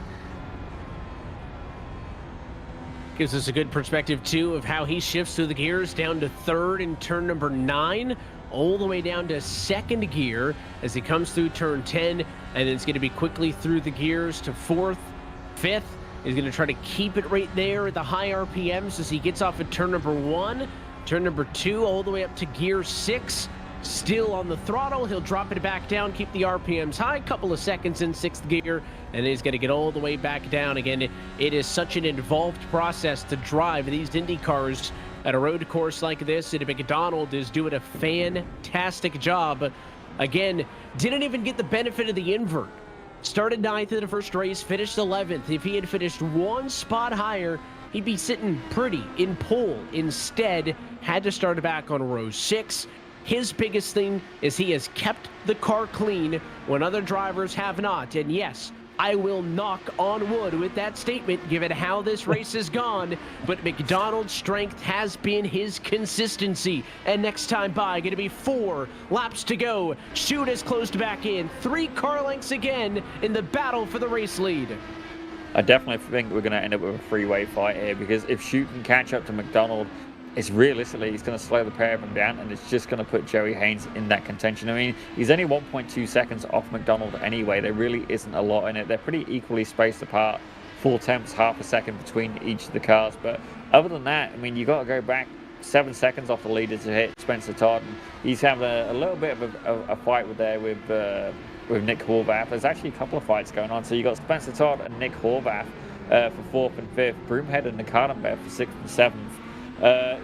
Gives us a good perspective, too, of how he shifts through the gears down to 3rd in turn number 9, all the way down to 2nd gear as he comes through turn 10, and then it's going to be quickly through the gears to 4th, 5th. He's going to try to keep it right there at the high RPMs as he gets off at turn number 1, turn number 2, all the way up to gear 6. still on the throttle. He'll drop it back down, keep the RPMs high, couple of seconds in 6th gear, and he's going to get all the way back down. Again, it is such an involved process to drive these Indy cars at a road course like this, and McDonald is doing a fantastic job. Again, didn't even get the benefit of the invert. Started 9th in the first race, finished 11th. If he had finished one spot higher, he'd be sitting pretty in pole. Instead, had to start back on row 6. His biggest thing is he has kept the car clean when other drivers have not. And yes, I will knock on wood with that statement, given how this race has gone. But McDonald's strength has been his consistency. And next time by, going to be 4 laps to go. Chute has closed back in. 3 car lengths again in the battle for the race lead. I definitely think we're going to end up with a three-way fight here, because if Chute can catch up to McDonald, it's realistically, he's going to slow the pair of them down, and it's just going to put Joey Haynes in that contention. I mean, he's only 1.2 seconds off McDonald anyway. There really isn't a lot in it. They're pretty equally spaced apart, 4/10, half a second between each of the cars. But other than that, I mean, you got to go back 7 seconds off the leader to hit Spencer Todd. And he's having a little bit of a fight with Nick Horvath. There's actually a couple of fights going on. So you got Spencer Todd and Nick Horvath for 4th and 5th, Broomhead and Nicardenberg for 6th and 7th.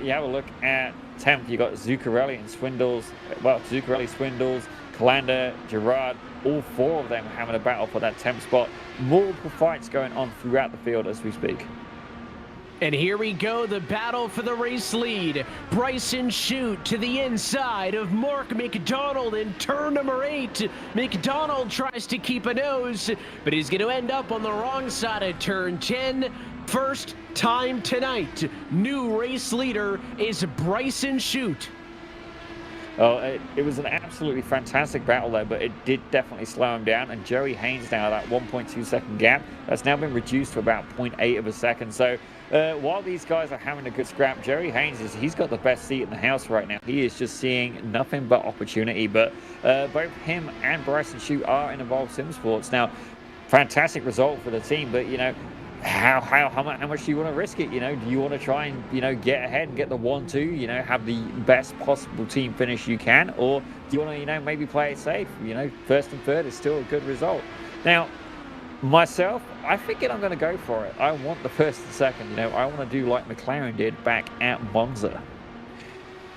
You have a look at 10th, you got Zuccarelli and Swindles. Well, Zuccarelli, Swindles, Calander, Gerard, all 4 of them having a battle for that 10th spot. Multiple fights going on throughout the field as we speak. And here we go, the battle for the race lead. Bryson Chute to the inside of Mark McDonald in turn number 8. McDonald tries to keep a nose, but he's going to end up on the wrong side of turn 10. First time tonight, new race leader is Bryson Chute. Oh, it was an absolutely fantastic battle there, but it did definitely slow him down. And Joey Haynes now, that 1.2 second gap, that's now been reduced to about 0.8 of a second. So while these guys are having a good scrap, Joey Haynes, he's got the best seat in the house right now. He is just seeing nothing but opportunity. But both him and Bryson Chute are in Evolve Sim Sports. Now, fantastic result for the team, but, you know, how much do you want to risk it? You know, do you want to try and, you know, get ahead and get the 1-2, you know, have the best possible team finish you can, or do you want to, you know, maybe play it safe? You know, 1st and 3rd is still a good result. Now, myself, I think I'm going to go for it. I want the 1st and 2nd. You know, I want to do like McLaren did back at Monza.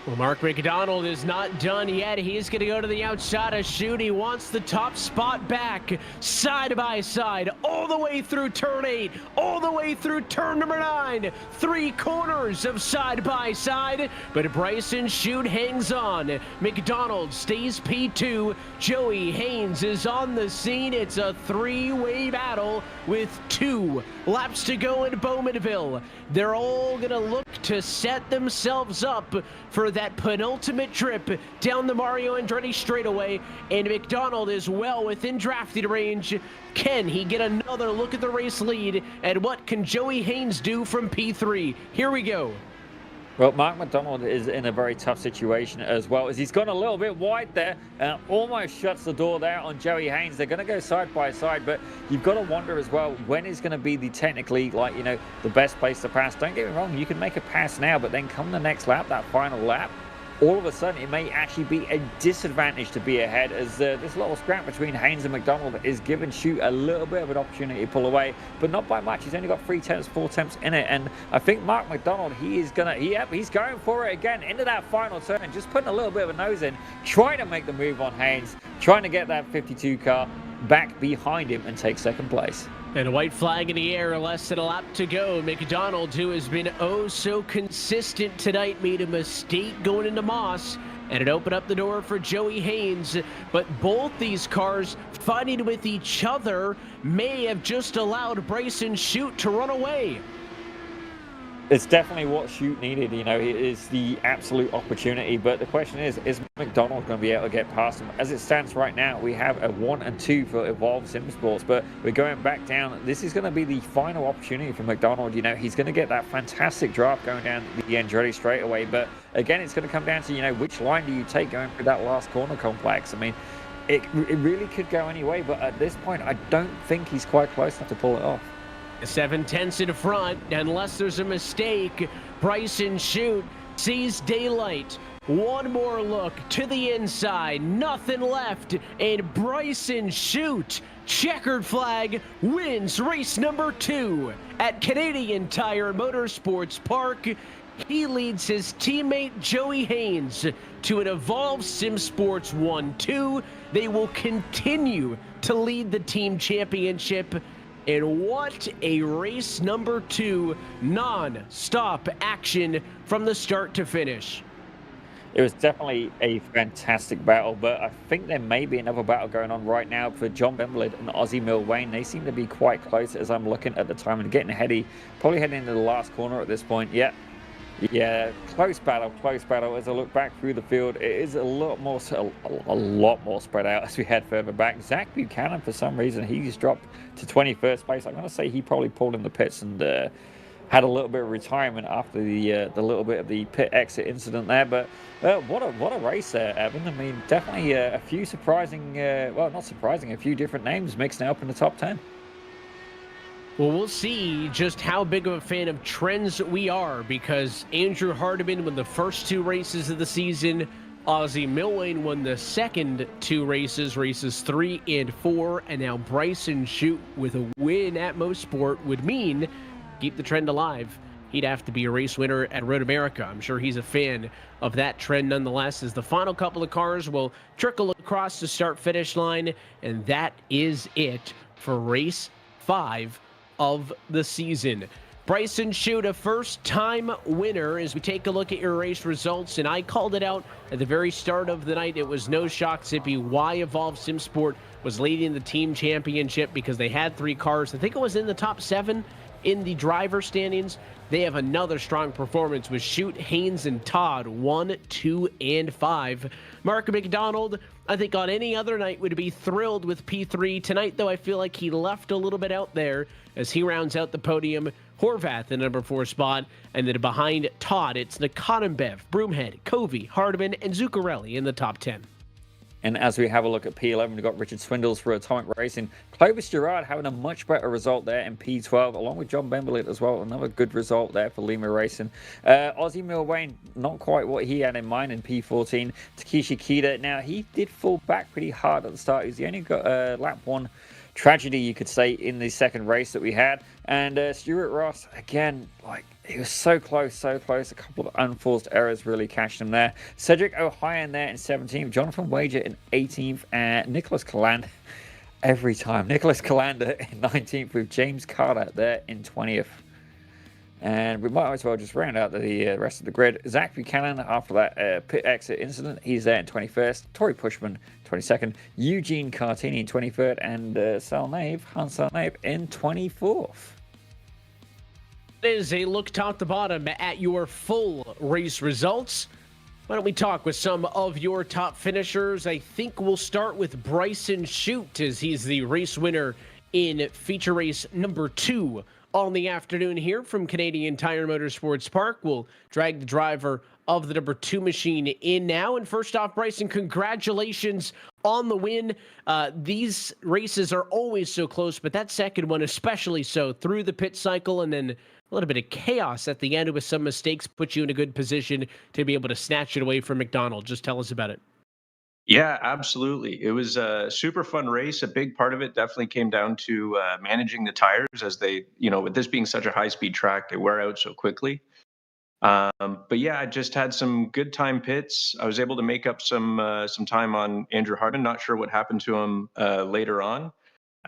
Well, Mark McDonald is not done yet. He's going to go to the outside of Chute. He wants the top spot back, side by side, all the way through turn 8, all the way through turn number 9. 3 corners of side by side, but Bryson Chute hangs on. McDonald stays P2. Joey Haynes is on the scene. It's a 3-way battle with 2 laps to go in Bowmanville. They're all going to look to set themselves up for that penultimate trip down the Mario Andretti straightaway, and McDonald is well within drafting range. Can he get another look at the race lead, and what can Joey Haynes do from P3? Here we go. Well, Mark McDonald is in a very tough situation as well, as he's gone a little bit wide there, almost shuts the door there on Joey Haynes. They're going to go side by side, but you've got to wonder as well, when is going to be the technically, like, you know, the best place to pass? Don't get me wrong, you can make a pass now, but then come the next lap, that final lap, all of a sudden it may actually be a disadvantage to be ahead, as this little scrap between Haynes and McDonald is giving Chute a little bit of an opportunity to pull away, but not by much. He's only got 3 attempts, 4 attempts in it, and I think Mark McDonald, he's going for it again into that final turn, just putting a little bit of a nose in, trying to make the move on Haynes, trying to get that 52 car back behind him and take 2nd place. And a white flag in the air, less than a lap to go. McDonald, who has been oh so consistent tonight, made a mistake going into Moss, and it opened up the door for Joey Haynes. But both these cars fighting with each other may have just allowed Bryson Chute to run away. It's definitely what Chute needed, you know, it is the absolute opportunity, but the question is McDonald going to be able to get past him? As it stands right now, we have a 1 and 2 for Evolve Sim Sports, but we're going back down. This is going to be the final opportunity for McDonald. You know, he's going to get that fantastic draft going down the Andretti straightaway, but again, it's going to come down to, you know, which line do you take going through that last corner complex? I mean, it really could go any way, but at this point, I don't think he's quite close enough to pull it off. 7/10 in front, unless there's a mistake. Bryson Chute sees daylight, One more look to the inside, nothing left, and Bryson Shute, checkered flag, wins race number 2 at Canadian Tire Motorsports Park. He leads his teammate Joey Haynes to an Evolve Sim Sports 1-2. They will continue to lead the team championship. And what a race number 2, non-stop action from the start to finish. It was definitely a fantastic battle, but I think there may be another battle going on right now for John Bemblid and Ozzy Milwayne. They seem to be quite close as I'm looking at the time and getting heady, probably heading into the last corner at this point. Yeah, close battle. As I look back through the field, it is a lot more spread out as we head further back. Zach Buchanan, for some reason, he's dropped to 21st place. I'm going to say he probably pulled in the pits and had a little bit of retirement after the little bit of the pit exit incident there. But what a race there, Evan. I mean, definitely a few surprising, well, not surprising, a few different names mixing up in the top 10. Well, we'll see just how big of a fan of trends we are, because Andrew Hardiman won the first 2 races of the season. Ozzy Milwayne won the second 2 races, races 3 and 4, and now Bryson Shute with a win at Mosport would mean keep the trend alive. He'd have to be a race winner at Road America. I'm sure he's a fan of that trend nonetheless, as the final couple of cars will trickle across the start-finish line, and that is it for race 5 of the season. Bryson Shute, a first-time winner, as we take a look at your race results, and I called it out at the very start of the night. It was no shock, Zippy, why Evolve SimSport was leading the team championship, because they had 3 cars. I think it was in the top 7 in the driver standings. They have another strong performance with Shute, Haynes, and Todd, 1, 2, and 5. Mark McDonald, I think on any other night, would be thrilled with P3. Tonight, though, I feel like he left a little bit out there as he rounds out the podium. Horvath, the number 4 spot, and then behind Todd, it's Nikotinbev, Broomhead, Covey, Hardiman, and Zuccarelli in the top 10. And as we have a look at P11, we've got Richard Swindles for Atomic Racing. Clovis Gerard having a much better result there in P12, along with John Bemblid as well. Another good result there for Lima Racing. Ozzy Milwayne, not quite what he had in mind in P14. Takeshi Kida, now he did fall back pretty hard at the start. He's only got lap 1 tragedy, you could say, in the second race that we had. And Stuart Ross, again, like, he was so close. A couple of unforced errors really cashed him there. Cedric O'Hyan there in 17th. Jonathan Wager in 18th. And Nicholas Callander, every time. Nicholas Callander in 19th with James Carter there in 20th. And we might as well just round out the rest of the grid. Zach Buchanan, after that pit exit incident, he's there in 21st. Tory Pushman, 22nd. Eugene Cartini in 23rd. And Hans Salnave in 24th. Is a look top to bottom at your full race results. Why don't we talk with some of your top finishers? I think we'll start with Bryson Shute, as he's the race winner in feature race number 2 on the afternoon here from Canadian Tire Motorsports Park. We'll drag the driver of the number 2 machine in now. And first off, Bryson, congratulations on the win. These races are always so close, but that second one especially so, through the pit cycle and then a little bit of chaos at the end with some mistakes, put you in a good position to be able to snatch it away from McDonald. Just tell us about it. Yeah, absolutely. It was a super fun race. A big part of it definitely came down to managing the tires, as they, with this being such a high-speed track, they wear out so quickly. But yeah, I just had some good time pits. I was able to make up some time on Andrew Harden. Not sure what happened to him later on.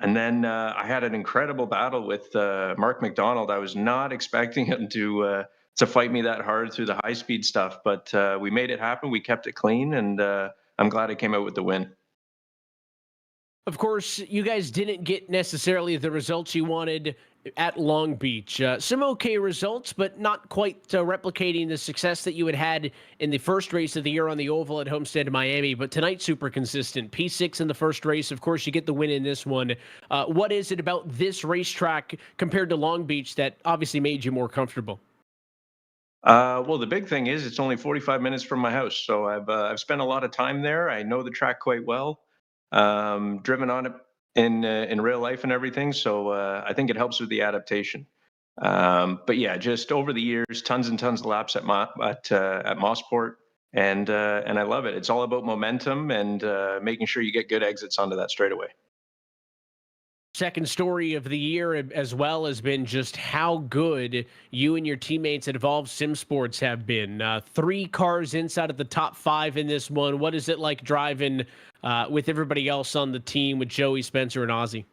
And then I had an incredible battle with Mark McDonald. I was not expecting him to fight me that hard through the high-speed stuff, but we made it happen. We kept it clean, and I'm glad I came out with the win. Of course, you guys didn't get necessarily the results you wanted at Long Beach. Some okay results, but not quite replicating the success that you had in the first race of the year on the oval at Homestead, Miami. But tonight, super consistent. P6 in the first race. Of course, you get the win in this one. What is it about this racetrack compared to Long Beach that obviously made you more comfortable? Well, the big thing is it's only 45 minutes from my house, so I've spent a lot of time there. I know the track quite well. Driven on it in real life and everything, so I think it helps with the adaptation. But yeah, just over the years, tons and tons of laps at Mosport. and I love it. It's all about momentum and making sure you get good exits onto that straightaway. Second story of the year as well has been just how good you and your teammates at Evolve Sim Sports have been. 3 cars inside of the top 5 in this one. What is it like driving with everybody else on the team with Joey, Spencer, and Ozzy?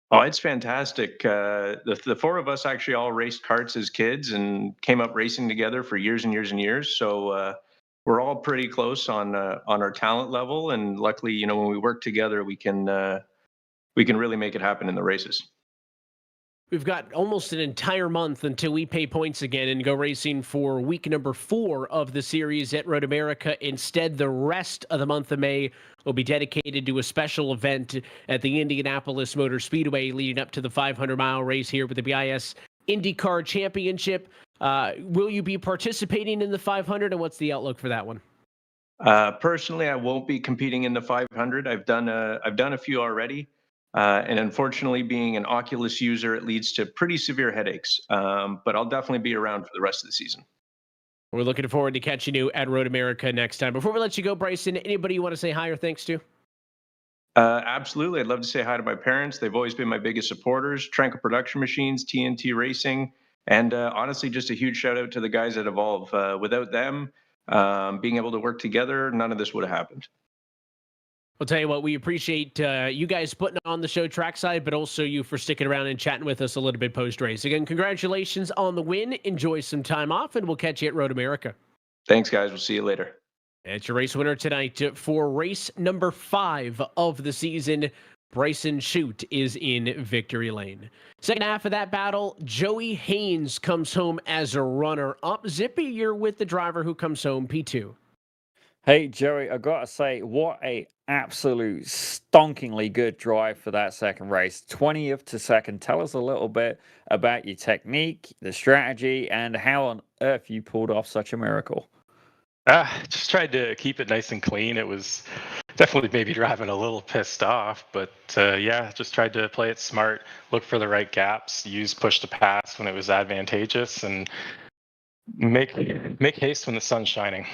Oh, it's fantastic. The 4 of us actually all raced karts as kids and came up racing together for years and years and years. So we're all pretty close on our talent level, and luckily, you know, when we work together, we can really make it happen in the races. We've got almost an entire month until we pay points again and go racing for week number 4 of the series at Road America. Instead, the rest of the month of May will be dedicated to a special event at the Indianapolis Motor Speedway leading up to the 500-mile race here with the BiS IndyCar Championship. Will you be participating in the 500, and what's the outlook for that one? Personally, I won't be competing in the 500. I've done a few already. And unfortunately, being an Oculus user, it leads to pretty severe headaches. But I'll definitely be around for the rest of the season. We're looking forward to catching you at Road America next time. Before we let you go, Bryson, anybody you want to say hi or thanks to? Absolutely. I'd love to say hi to my parents. They've always been my biggest supporters. Tranquil Production Machines, TNT Racing, and honestly, just a huge shout out to the guys at Evolve. Without them, being able to work together, none of this would have happened. I'll tell you what, we appreciate you guys putting on the show trackside, but also you for sticking around and chatting with us a little bit post-race. Again, congratulations on the win. Enjoy some time off, and we'll catch you at Road America. Thanks, guys. We'll see you later. It's your race winner tonight for race number 5 of the season. Bryson Shute is in victory lane. Second half of that battle, Joey Haynes comes home as a runner-up. Zippy, you're with the driver who comes home P2. Hey, Joey, I got to say, what a absolute stonkingly good drive for that second race. 20th to second. Tell us a little bit about your technique, the strategy, and how on earth you pulled off such a miracle. Just tried to keep it nice and clean. It was definitely maybe driving a little pissed off, but yeah, just tried to play it smart, look for the right gaps, use push to pass when it was advantageous, and make haste when the sun's shining.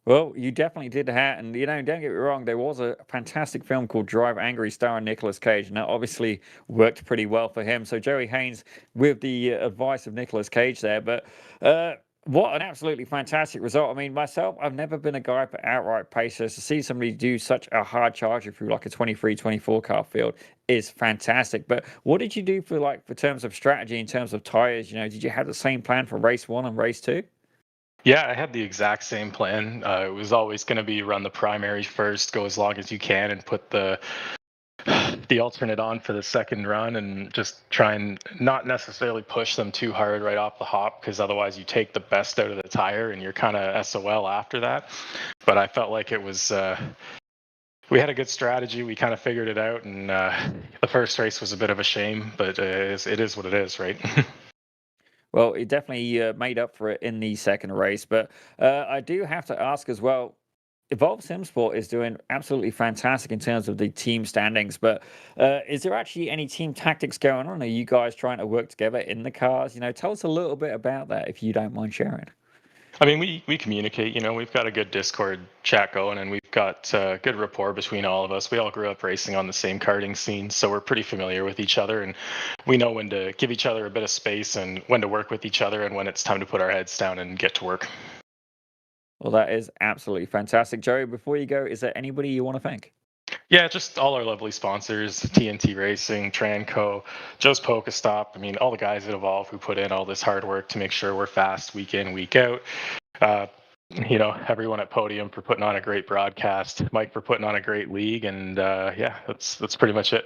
Well, you definitely did that, and you know, don't get me wrong, there was a fantastic film called Drive Angry starring Nicolas Cage, and that obviously worked pretty well for him. So Joey Haynes, with the advice of Nicolas Cage there, but what an absolutely fantastic result. I mean, myself, I've never been a guy for outright paces. To see somebody do such a hard charger through like a 23, 24 car field is fantastic. But what did you do for terms of strategy, in terms of tires? You know, did you have the same plan for race 1 and race 2? Yeah, I had the exact same plan. It was always going to be run the primary first, go as long as you can, and put the alternate on for the second run, and just try and not necessarily push them too hard right off the hop, because otherwise you take the best out of the tire and you're kind of SOL after that. But I felt like it was we had a good strategy. We kind of figured it out, and the first race was a bit of a shame, but it is what it is, right? Well, it definitely made up for it in the second race. But I do have to ask as well, Evolve SimSport is doing absolutely fantastic in terms of the team standings. But is there actually any team tactics going on? Are you guys trying to work together in the cars? You know, tell us a little bit about that if you don't mind sharing. I mean, we communicate, you know, we've got a good Discord chat going, and we've got good rapport between all of us. We all grew up racing on the same karting scene, so we're pretty familiar with each other, and we know when to give each other a bit of space and when to work with each other and when it's time to put our heads down and get to work. Well, that is absolutely fantastic. Joey, before you go, is there anybody you want to thank? Yeah, just all our lovely sponsors, TNT Racing, Tranco, Joe's Pokestop. I mean, all the guys at Evolve who put in all this hard work to make sure we're fast week in, week out. You know, everyone at Podium for putting on a great broadcast, Mike for putting on a great league, and yeah, that's pretty much it.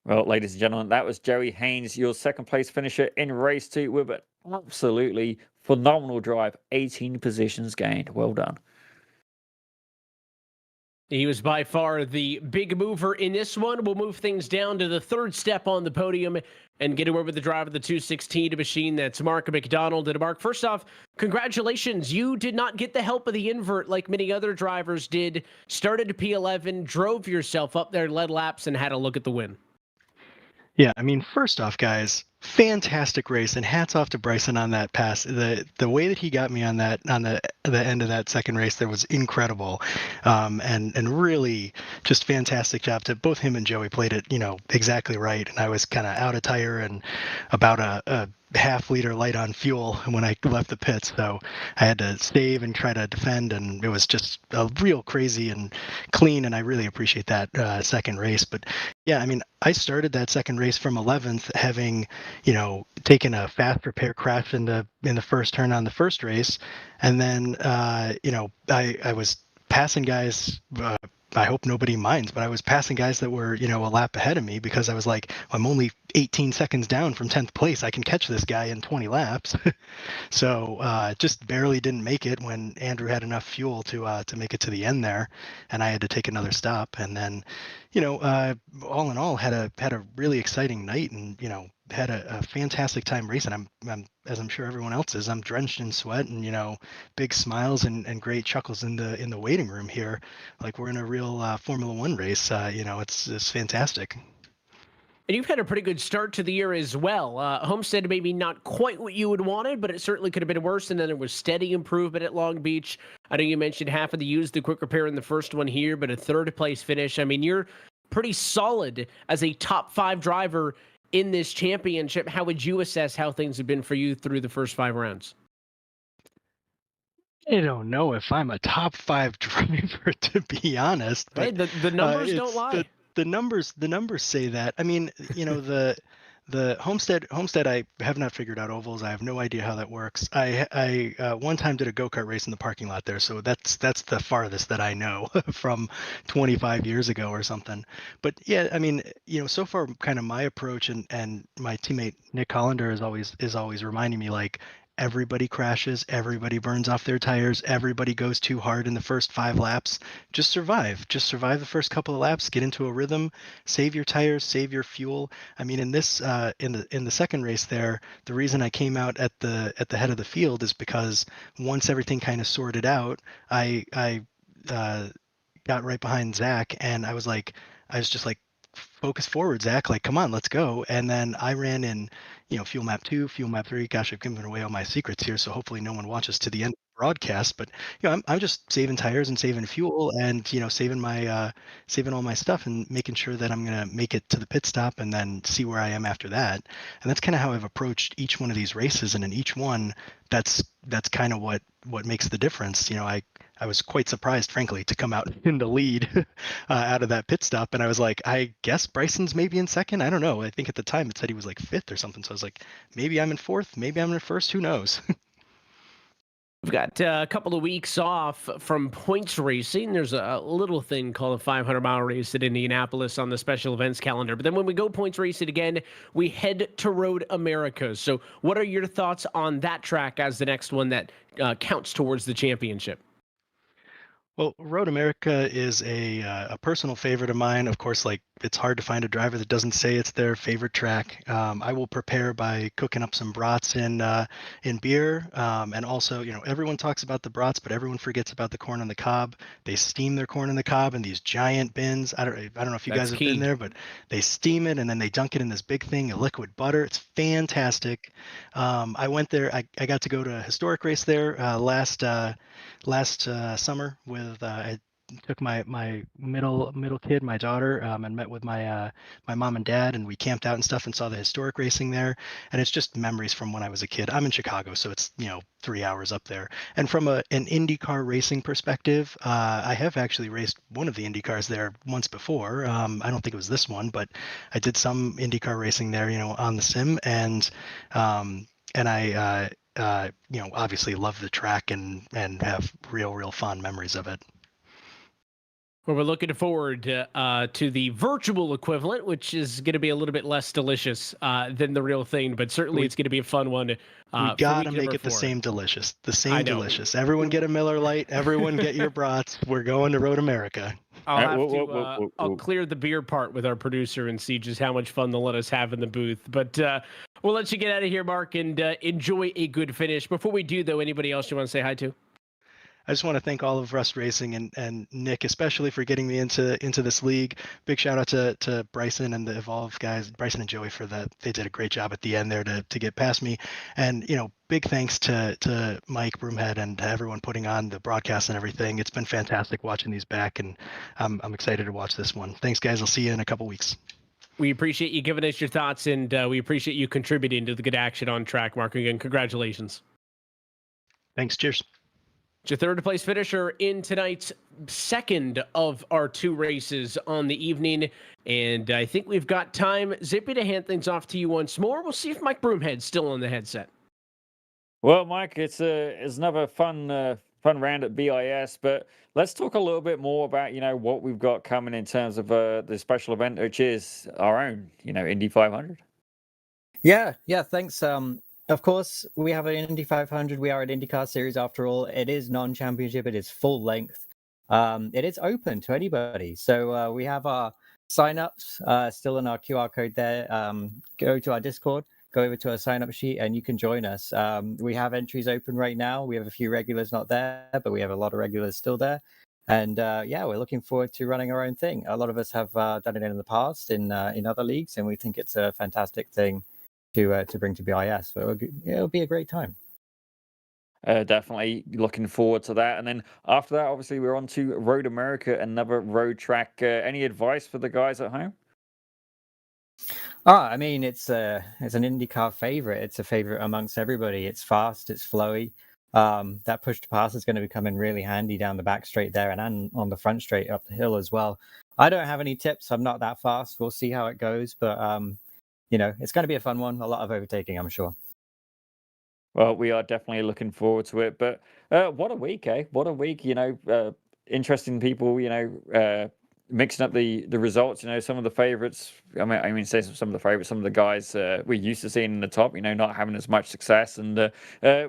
Well, ladies and gentlemen, that was Joey Haynes, your second place finisher in race 2 with an absolutely phenomenal drive, 18 positions gained. Well done. He was by far the big mover in this one. We'll move things down to the third step on the podium and get away with the drive of the 216 machine. That's Mark McDonald. And Mark, first off, congratulations. You did not get the help of the invert like many other drivers did. Started to P11, drove yourself up there, led laps, and had a look at the win. Yeah, I mean, first off, guys, fantastic race, and hats off to Bryson on that pass. The way that he got me on the end of that second race there was incredible, and really just fantastic job to both him and Joey. Played it exactly right, and I was kind of out of tire and about a half liter light on fuel when I left the pits, so I had to save and try to defend, and it was just a real crazy and clean, and I really appreciate that second race. But yeah, I mean, I started that second race from 11th, having taken a fast repair crash in the first turn on the first race, and then I was passing guys. I hope nobody minds, but I was passing guys that were, a lap ahead of me, because I was like, I'm only 18 seconds down from 10th place. I can catch this guy in 20 laps. So just barely didn't make it when Andrew had enough fuel to make it to the end there, and I had to take another stop. And then, all in all, had a really exciting night, and had a fantastic time racing. I'm as I'm sure everyone else is. I'm drenched in sweat, and big smiles and great chuckles in the waiting room here, like we're in a real Formula One race. It's fantastic. And you've had a pretty good start to the year as well. Homestead maybe not quite what you would wanted, but it certainly could have been worse. And then there was steady improvement at Long Beach. I know you mentioned half of the use the quick repair in the first one here, but a third place finish. I mean, you're pretty solid as a top 5 driver in this championship. How would you assess how things have been for you through the first 5 rounds? I don't know if I'm a top 5 driver, to be honest. But hey, the numbers don't lie. The numbers say that. I mean, the Homestead I have not figured out ovals. I have no idea how that works. I one time did a go-kart race in the parking lot there, so that's the farthest that I know from 25 years ago or something. But yeah, I mean, so far kind of my approach, and my teammate Nick Hollander is always reminding me, like, everybody crashes, everybody burns off their tires, everybody goes too hard in the first 5 laps. Just survive the first couple of laps, get into a rhythm, save your tires, save your fuel. I mean, in this in the second race there, the reason I came out at the head of the field is because once everything kind of sorted out, I got right behind Zach, and I was just like, focus forward, Zach, like, come on, let's go. And then I ran in, fuel map 2, fuel map 3. Gosh, I've given away all my secrets here, so hopefully no one watches to the end of the broadcast. But I'm just saving tires and saving fuel, and saving all my stuff, and making sure that I'm gonna make it to the pit stop and then see where I am after that. And that's kind of how I've approached each one of these races, and in each one, that's kind of what makes the difference. I was quite surprised, frankly, to come out in the lead out of that pit stop. And I was like, I guess Bryson's maybe in second. I don't know. I think at the time it said he was like 5th or something. So I was like, maybe I'm in 4th. Maybe I'm in 1st. Who knows? We've got a couple of weeks off from points racing. There's a little thing called a 500-mile race at Indianapolis on the special events calendar. But then when we go points racing again, we head to Road Americas. So what are your thoughts on that track as the next one that counts towards the championship? Well, Road America is a personal favorite of mine. Of course, like, it's hard to find a driver that doesn't say it's their favorite track. I will prepare by cooking up some brats in beer, and also, everyone talks about the brats, but everyone forgets about the corn on the cob. They steam their corn on the cob in these giant bins. I don't know if you guys have been there, but they steam it and then they dunk it in this big thing of liquid butter. It's fantastic. I went there. I got to go to a historic race there last summer with I took my middle kid, my daughter, and met with my mom and dad, and we camped out and stuff and saw the historic racing there. And it's just memories from when I was a kid. I'm in Chicago, so it's 3 hours up there. And from an IndyCar racing perspective, I have actually raced one of the IndyCars there once before. I don't think it was this one, but I did some IndyCar racing there, on the sim, and I obviously love the track and have real fond memories of it. Well, we're looking forward to the virtual equivalent, which is going to be a little bit less delicious than the real thing, but certainly it's going to be a fun one. We got to make it the same delicious. Everyone get a Miller Lite. Everyone get your brats. We're going to Road America. I'll clear the beer part with our producer and see just how much fun they'll let us have in the booth. But we'll let you get out of here, Mark, and enjoy a good finish. Before we do, though, anybody else you want to say hi to? I just want to thank all of Rust Racing and Nick, especially for getting me into this league. Big shout out to Bryson and the Evolve guys, Bryson and Joey, for that. They did a great job at the end there to get past me. And, big thanks to Mike Broomhead and to everyone putting on the broadcast and everything. It's been fantastic watching these back, and I'm excited to watch this one. Thanks, guys. I'll see you in a couple weeks. We appreciate you giving us your thoughts, and we appreciate you contributing to the good action on track, Mark. Again, congratulations. Thanks. Cheers. Your third place finisher in tonight's second of our 2 races on the evening. And I think we've got time, Zippy, to hand things off to you once more. We'll see if Mike Broomhead's still on the headset. Well, Mike, it's another fun round at BIS, but let's talk a little bit more about, what we've got coming in terms of the special event, which is our own, Indy 500. Yeah, thanks. Of course, we have an Indy 500. We are an IndyCar series after all. It is non-championship. It is full length. It is open to anybody. So we have our sign-ups still in our QR code there. Go to our Discord, go over to our sign-up sheet, and you can join us. We have entries open right now. We have a few regulars not there, but we have a lot of regulars still there. And we're looking forward to running our own thing. A lot of us have done it in the past in other leagues, and we think it's a fantastic thing to bring to BIS. So it'll be a great time. Definitely looking forward to that. And then after that, obviously, we're on to Road America, another road track. Any advice for the guys at home? I mean, it's an IndyCar favorite. It's a favorite amongst everybody. It's fast, it's flowy. That push to pass is going to be coming really handy down the back straight there and on the front straight up the hill as well. I don't have any tips. I'm not that fast. We'll see how it goes. But, it's going to be a fun one. A lot of overtaking, I'm sure. Well, we are definitely looking forward to it. But what a week, eh? What a week, interesting people, mixing up the results, some of the favorites. I mean, say some of the favorites, some of the guys we're used to seeing in the top, not having as much success. And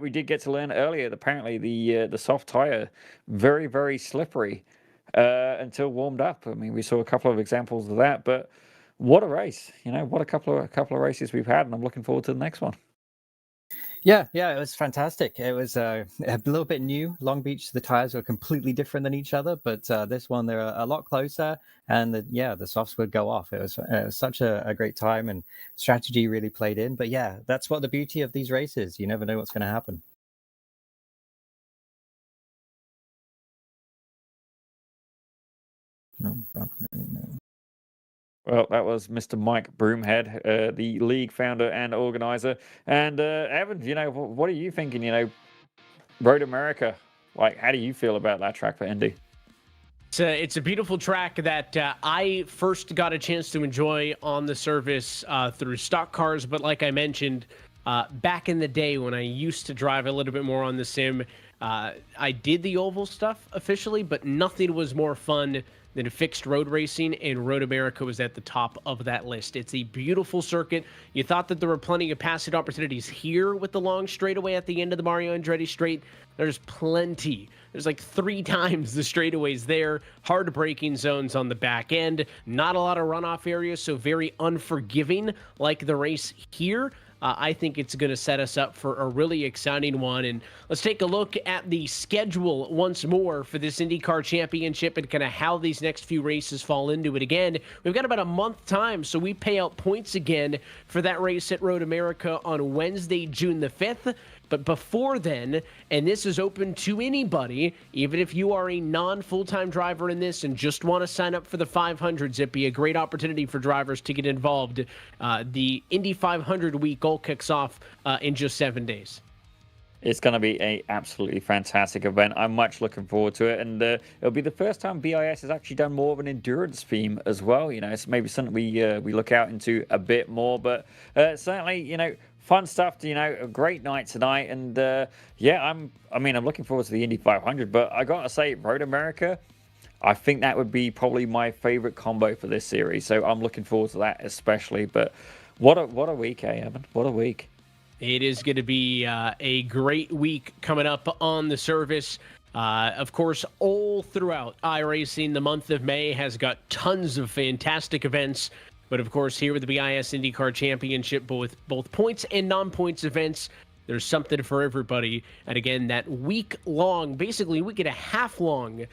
we did get to learn earlier that apparently the soft tire, very, very slippery until warmed up. I mean, we saw a couple of examples of that, but what a race, what a couple of races we've had, and I'm looking forward to the next one. Yeah, it was fantastic. It was a little bit new. Long Beach, the tires were completely different than each other, but this one they're a lot closer, and the softs would go off. It was such a great time, and strategy really played in. But yeah, that's what the beauty of these races. You never know what's going to happen. No. Well, that was Mr. Mike Broomhead, the league founder and organizer. And Evan, what are you thinking? Road America, how do you feel about that track for Indy? It's a beautiful track that I first got a chance to enjoy on the service through stock cars. But like I mentioned, back in the day when I used to drive a little bit more on the sim, I did the oval stuff officially, but nothing was more fun than fixed road racing, and Road America was at the top of that list. It's a beautiful circuit. You thought that there were plenty of passage opportunities here with the long straightaway at the end of the Mario Andretti straight. There's plenty. There's like 3 times the straightaways there. Hard braking zones on the back end. Not a lot of runoff areas, so very unforgiving like the race here. I think it's going to set us up for a really exciting one. And let's take a look at the schedule once more for this IndyCar Championship and kind of how these next few races fall into it. Again, we've got about a month time, so we pay out points again for that race at Road America on Wednesday, June the 5th. But before then, and this is open to anybody, even if you are a non-full-time driver in this and just want to sign up for the 500s, it'd be a great opportunity for drivers to get involved. The Indy 500 week all kicks off in just 7 days. It's going to be an absolutely fantastic event. I'm much looking forward to it. And it'll be the first time BIS has actually done more of an endurance theme as well. It's maybe something we look out into a bit more. But certainly, fun stuff. A great night tonight. And I'm looking forward to the Indy 500. But I got to say, Road America, I think that would be probably my favorite combo for this series. So I'm looking forward to that especially. But what a week, Evan? What a week. It is going to be a great week coming up on the service. Of course, all throughout iRacing, the month of May has got tons of fantastic events. But of course, here with the BiS IndyCar Championship, both points and non-points events, There's something for everybody. And again, that week-long, basically week and a half long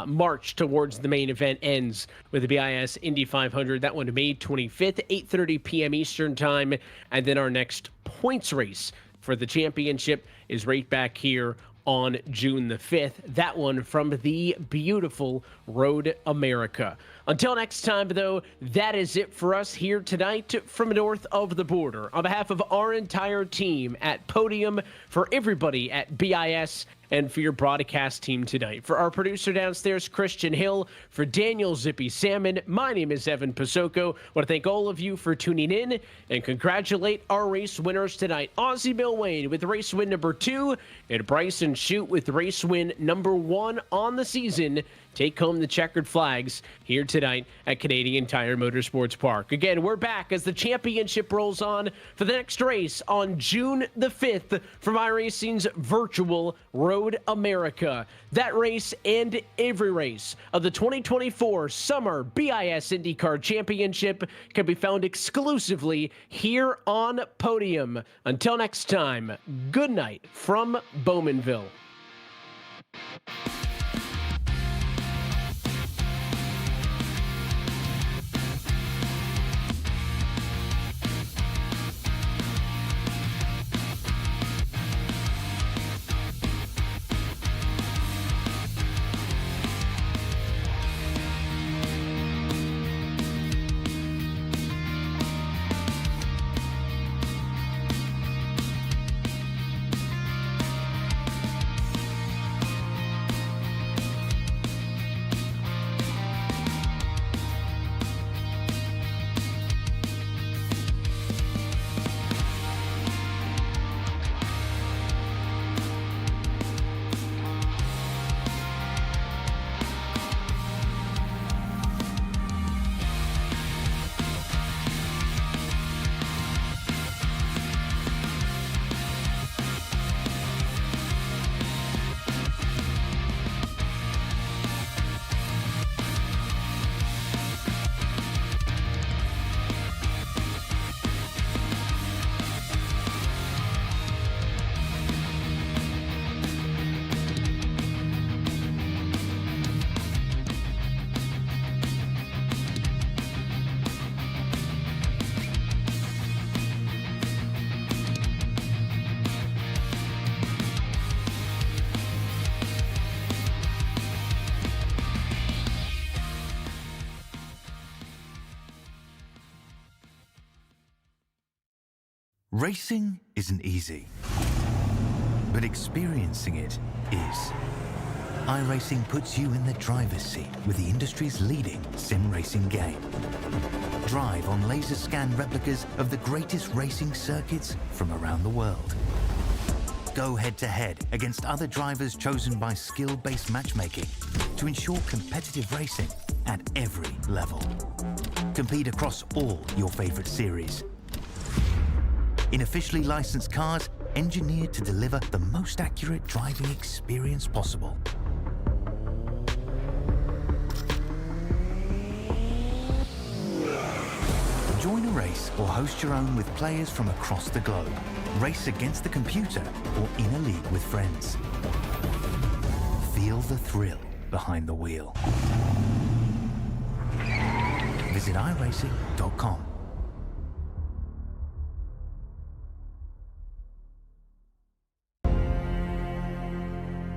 march towards the main event ends with the BIS Indy 500. That one May 25th, 8:30 p.m. Eastern time. And then our next points race for the championship is right back here on June the 5th. That one from the beautiful Road America. Until next time, though, that is it for us here tonight from north of the border. On behalf of our entire team at Podium, for everybody at BIS, and for your broadcast team tonight. For our producer downstairs, Christian Hill, for Daniel Zippy Salmon, my name is Evan Pasoko. I want to thank all of you for tuning in and congratulate our race winners tonight. Ozzie Milwayne with race win number 2 and Bryson Shute with race win number 1 on the season. Take home the checkered flags here tonight at Canadian Tire Motorsport Park. Again, we're back as the championship rolls on for the next race on June the 5th from iRacing's virtual Road America. That race and every race of the 2024 Summer BiS IndyCar Championship can be found exclusively here on Podium. Until next time, good night from Bowmanville. Racing isn't easy, but experiencing it is. iRacing puts you in the driver's seat with the industry's leading sim racing game. Drive on laser scan replicas of the greatest racing circuits from around the world. Go head-to-head against other drivers chosen by skill-based matchmaking to ensure competitive racing at every level. Compete across all your favorite series. In officially licensed cars, engineered to deliver the most accurate driving experience possible. Join a race or host your own with players from across the globe. Race against the computer or in a league with friends. Feel the thrill behind the wheel. Visit iRacing.com.